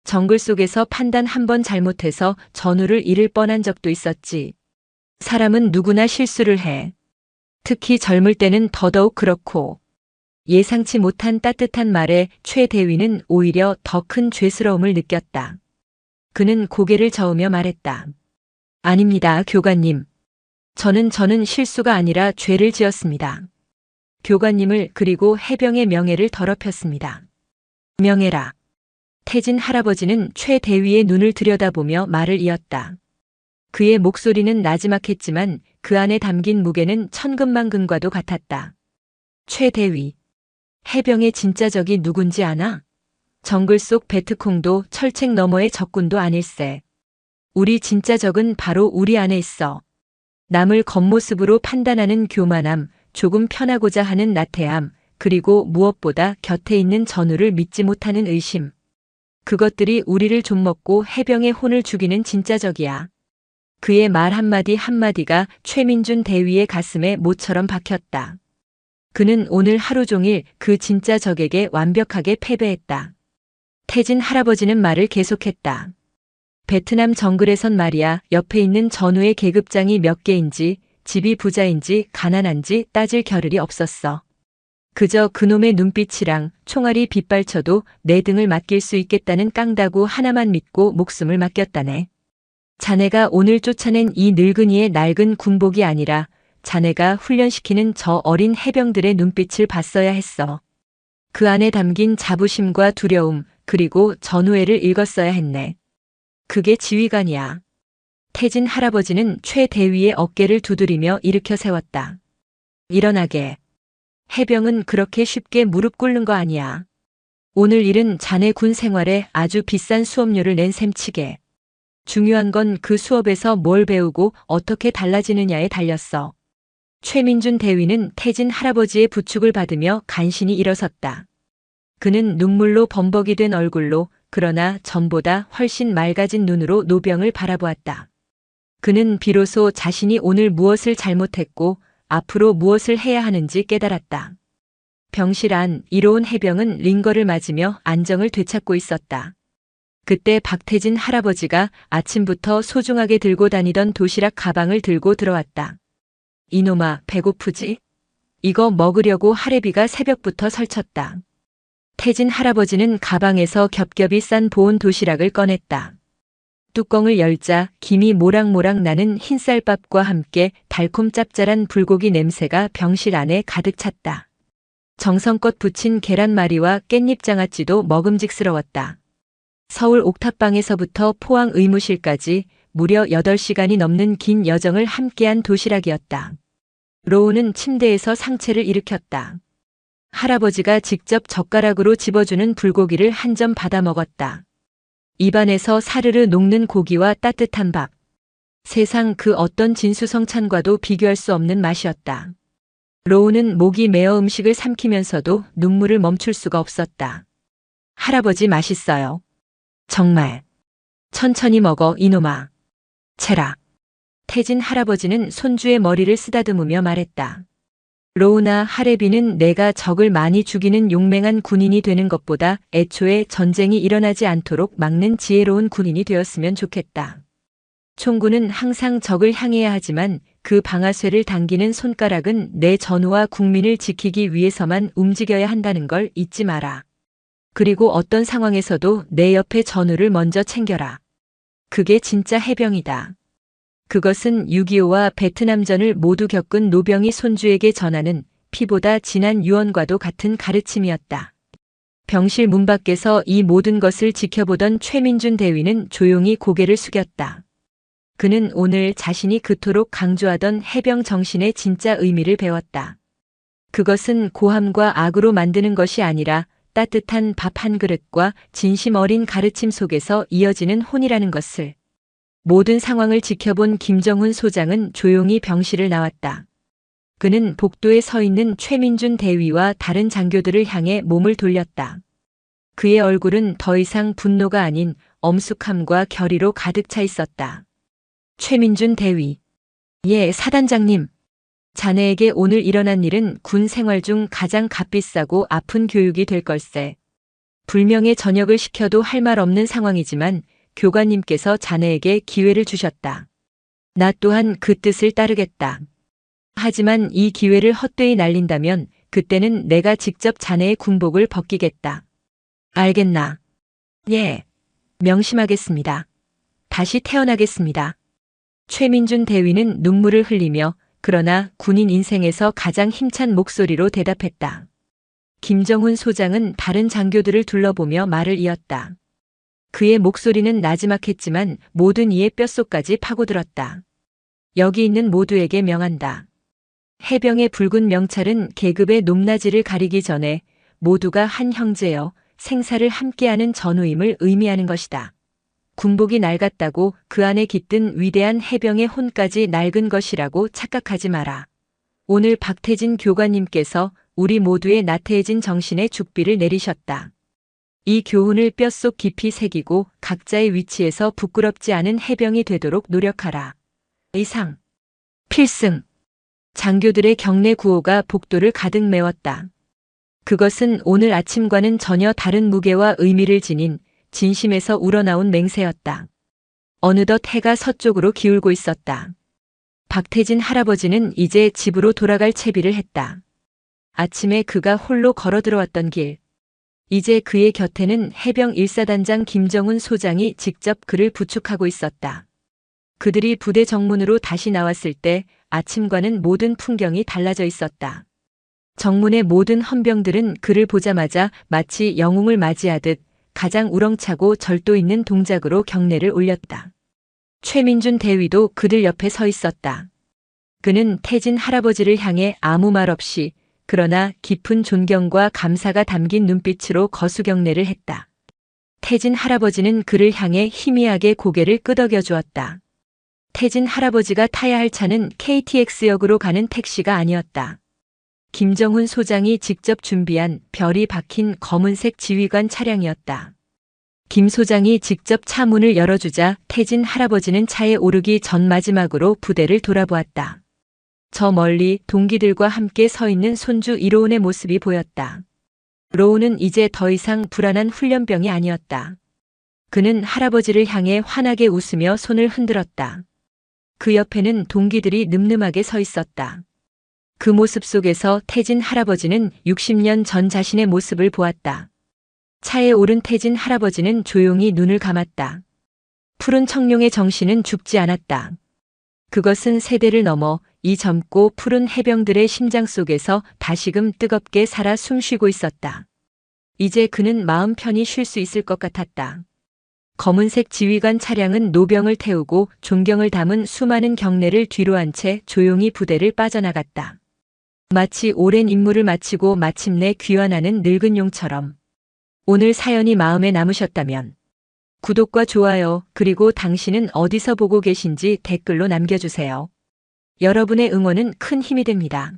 Speaker 1: 정글 속에서 판단 한 번 잘못해서 전우를 잃을 뻔한 적도 있었지. 사람은 누구나 실수를 해. 특히 젊을 때는 더더욱 그렇고. 예상치 못한 따뜻한 말에 최 대위는 오히려 더 큰 죄스러움을 느꼈다. 그는 고개를 저으며 말했다. 아닙니다, 교관님. 저는 실수가 아니라 죄를 지었습니다. 교관님을 그리고 해병의 명예를 더럽혔습니다. 명예라. 태진 할아버지는 최 대위의 눈을 들여다보며 말을 이었다. 그의 목소리는 나지막했지만 그 안에 담긴 무게는 천근만근과도 같았다. 최 대위. 해병의 진짜 적이 누군지 아나? 정글 속 베트콩도 철책 너머의 적군도 아닐세. 우리 진짜 적은 바로 우리 안에 있어. 남을 겉모습으로 판단하는 교만함, 조금 편하고자 하는 나태함, 그리고 무엇보다 곁에 있는 전우를 믿지 못하는 의심. 그것들이 우리를 좀먹고 해병의 혼을 죽이는 진짜 적이야. 그의 말 한마디 한마디가 최민준 대위의 가슴에 못처럼 박혔다. 그는 오늘 하루 종일 그 진짜 적에게 완벽하게 패배했다. 태진 할아버지는 말을 계속했다. 베트남 정글에선 말이야, 옆에 있는 전우의 계급장이 몇 개인지, 집이 부자인지 가난한지 따질 겨를이 없었어. 그저 그놈의 눈빛이랑 총알이 빗발쳐도 내 등을 맡길 수 있겠다는 깡다구 하나만 믿고 목숨을 맡겼다네. 자네가 오늘 쫓아낸 이 늙은이의 낡은 군복이 아니라 자네가 훈련시키는 저 어린 해병들의 눈빛을 봤어야 했어. 그 안에 담긴 자부심과 두려움, 그리고 전우애를 읽었어야 했네. 그게 지휘관이야. 태진 할아버지는 최 대위의 어깨를 두드리며 일으켜 세웠다. 일어나게. 해병은 그렇게 쉽게 무릎 꿇는 거 아니야. 오늘 일은 자네 군 생활에 아주 비싼 수업료를 낸 셈치게. 중요한 건 그 수업에서 뭘 배우고 어떻게 달라지느냐에 달렸어. 최민준 대위는 태진 할아버지의 부축을 받으며 간신히 일어섰다. 그는 눈물로 범벅이 된 얼굴로 그러나 전보다 훨씬 맑아진 눈으로 노병을 바라보았다. 그는 비로소 자신이 오늘 무엇을 잘못했고 앞으로 무엇을 해야 하는지 깨달았다. 병실 안 이로운 해병은 링거를 맞으며 안정을 되찾고 있었다. 그때 박태진 할아버지가 아침부터 소중하게 들고 다니던 도시락 가방을 들고 들어왔다. 이놈아, 배고프지? 이거 먹으려고 할애비가 새벽부터 설쳤다. 태진 할아버지는 가방에서 겹겹이 싼 보온 도시락을 꺼냈다. 뚜껑을 열자 김이 모락모락 나는 흰쌀밥과 함께 달콤 짭짤한 불고기 냄새가 병실 안에 가득 찼다. 정성껏 부친 계란말이와 깻잎장아찌도 먹음직스러웠다. 서울 옥탑방에서부터 포항 의무실까지 무려 8시간이 넘는 긴 여정을 함께한 도시락이었다. 로우는 침대에서 상체를 일으켰다. 할아버지가 직접 젓가락으로 집어주는 불고기를 한 점 받아 먹었다. 입안에서 사르르 녹는 고기와 따뜻한 밥. 세상 그 어떤 진수성찬과도 비교할 수 없는 맛이었다. 로우는 목이 메어 음식을 삼키면서도 눈물을 멈출 수가 없었다. 할아버지 맛있어요. 정말. 천천히 먹어, 이놈아. 채라. 태진 할아버지는 손주의 머리를 쓰다듬으며 말했다. 로우나 할애비는 내가 적을 많이 죽이는 용맹한 군인이 되는 것보다 애초에 전쟁이 일어나지 않도록 막는 지혜로운 군인이 되었으면 좋겠다. 총구는 항상 적을 향해야 하지만 그 방아쇠를 당기는 손가락은 내 전우와 국민을 지키기 위해서만 움직여야 한다는 걸 잊지 마라. 그리고 어떤 상황에서도 내 옆에 전우를 먼저 챙겨라. 그게 진짜 해병이다. 그것은 6.25와 베트남전을 모두 겪은 노병이 손주에게 전하는 피보다 진한 유언과도 같은 가르침이었다. 병실 문 밖에서 이 모든 것을 지켜보던 최민준 대위는 조용히 고개를 숙였다. 그는 오늘 자신이 그토록 강조하던 해병 정신의 진짜 의미를 배웠다. 그것은 고함과 악으로 만드는 것이 아니라 따뜻한 밥 한 그릇과 진심 어린 가르침 속에서 이어지는 혼이라는 것을. 모든 상황을 지켜본 김정훈 소장은 조용히 병실을 나왔다. 그는 복도에 서 있는 최민준 대위와 다른 장교들을 향해 몸을 돌렸다. 그의 얼굴은 더 이상 분노가 아닌 엄숙함과 결의로 가득 차 있었다. 최민준 대위. 예, 사단장님. 자네에게 오늘 일어난 일은 군 생활 중 가장 값비싸고 아픈 교육이 될 걸세. 불명예 전역을 시켜도 할 말 없는 상황이지만 교관님께서 자네에게 기회를 주셨다. 나 또한 그 뜻을 따르겠다. 하지만 이 기회를 헛되이 날린다면 그때는 내가 직접 자네의 군복을 벗기겠다. 알겠나? 예. 명심하겠습니다. 다시 태어나겠습니다. 최민준 대위는 눈물을 흘리며 그러나 군인 인생에서 가장 힘찬 목소리로 대답했다. 김정훈 소장은 다른 장교들을 둘러보며 말을 이었다. 그의 목소리는 나지막했지만 모든 이의 뼛속까지 파고들었다. 여기 있는 모두에게 명한다. 해병의 붉은 명찰은 계급의 높낮이를 가리기 전에 모두가 한 형제여 생사를 함께하는 전우임을 의미하는 것이다. 군복이 낡았다고 그 안에 깃든 위대한 해병의 혼까지 낡은 것이라고 착각하지 마라. 오늘 박태진 교관님께서 우리 모두의 나태해진 정신에 죽비를 내리셨다. 이 교훈을 뼛속 깊이 새기고 각자의 위치에서 부끄럽지 않은 해병이 되도록 노력하라. 이상. 필승. 장교들의 경례 구호가 복도를 가득 메웠다. 그것은 오늘 아침과는 전혀 다른 무게와 의미를 지닌 진심에서 우러나온 맹세였다. 어느덧 해가 서쪽으로 기울고 있었다. 박태진 할아버지는 이제 집으로 돌아갈 채비를 했다. 아침에 그가 홀로 걸어 들어왔던 길. 이제 그의 곁에는 해병 1사단장 김정훈 소장이 직접 그를 부축하고 있었다. 그들이 부대 정문으로 다시 나왔을 때 아침과는 모든 풍경이 달라져 있었다. 정문의 모든 헌병들은 그를 보자마자 마치 영웅을 맞이하듯 가장 우렁차고 절도 있는 동작으로 경례를 올렸다. 최민준 대위도 그들 옆에 서 있었다. 그는 태진 할아버지를 향해 아무 말 없이 그러나 깊은 존경과 감사가 담긴 눈빛으로 거수경례를 했다. 태진 할아버지는 그를 향해 희미하게 고개를 끄덕여 주었다. 태진 할아버지가 타야 할 차는 KTX역으로 가는 택시가 아니었다. 김정훈 소장이 직접 준비한 별이 박힌 검은색 지휘관 차량이었다. 김 소장이 직접 차 문을 열어주자 태진 할아버지는 차에 오르기 전 마지막으로 부대를 돌아보았다. 저 멀리 동기들과 함께 서 있는 손주 이로운의 모습이 보였다. 로운은 이제 더 이상 불안한 훈련병이 아니었다. 그는 할아버지를 향해 환하게 웃으며 손을 흔들었다. 그 옆에는 동기들이 늠름하게 서 있었다. 그 모습 속에서 태진 할아버지는 60년 전 자신의 모습을 보았다. 차에 오른 태진 할아버지는 조용히 눈을 감았다. 푸른 청룡의 정신은 죽지 않았다. 그것은 세대를 넘어 이 젊고 푸른 해병들의 심장 속에서 다시금 뜨겁게 살아 숨쉬고 있었다. 이제 그는 마음 편히 쉴 수 있을 것 같았다. 검은색 지휘관 차량은 노병을 태우고 존경을 담은 수많은 경례를 뒤로 한 채 조용히 부대를 빠져나갔다. 마치 오랜 임무를 마치고 마침내 귀환하는 늙은 용처럼. 오늘 사연이 마음에 남으셨다면 구독과 좋아요 그리고 당신은 어디서 보고 계신지 댓글로 남겨주세요. 여러분의 응원은 큰 힘이 됩니다.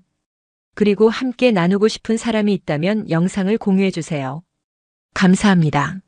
Speaker 1: 그리고 함께 나누고 싶은 사람이 있다면 영상을 공유해주세요. 감사합니다.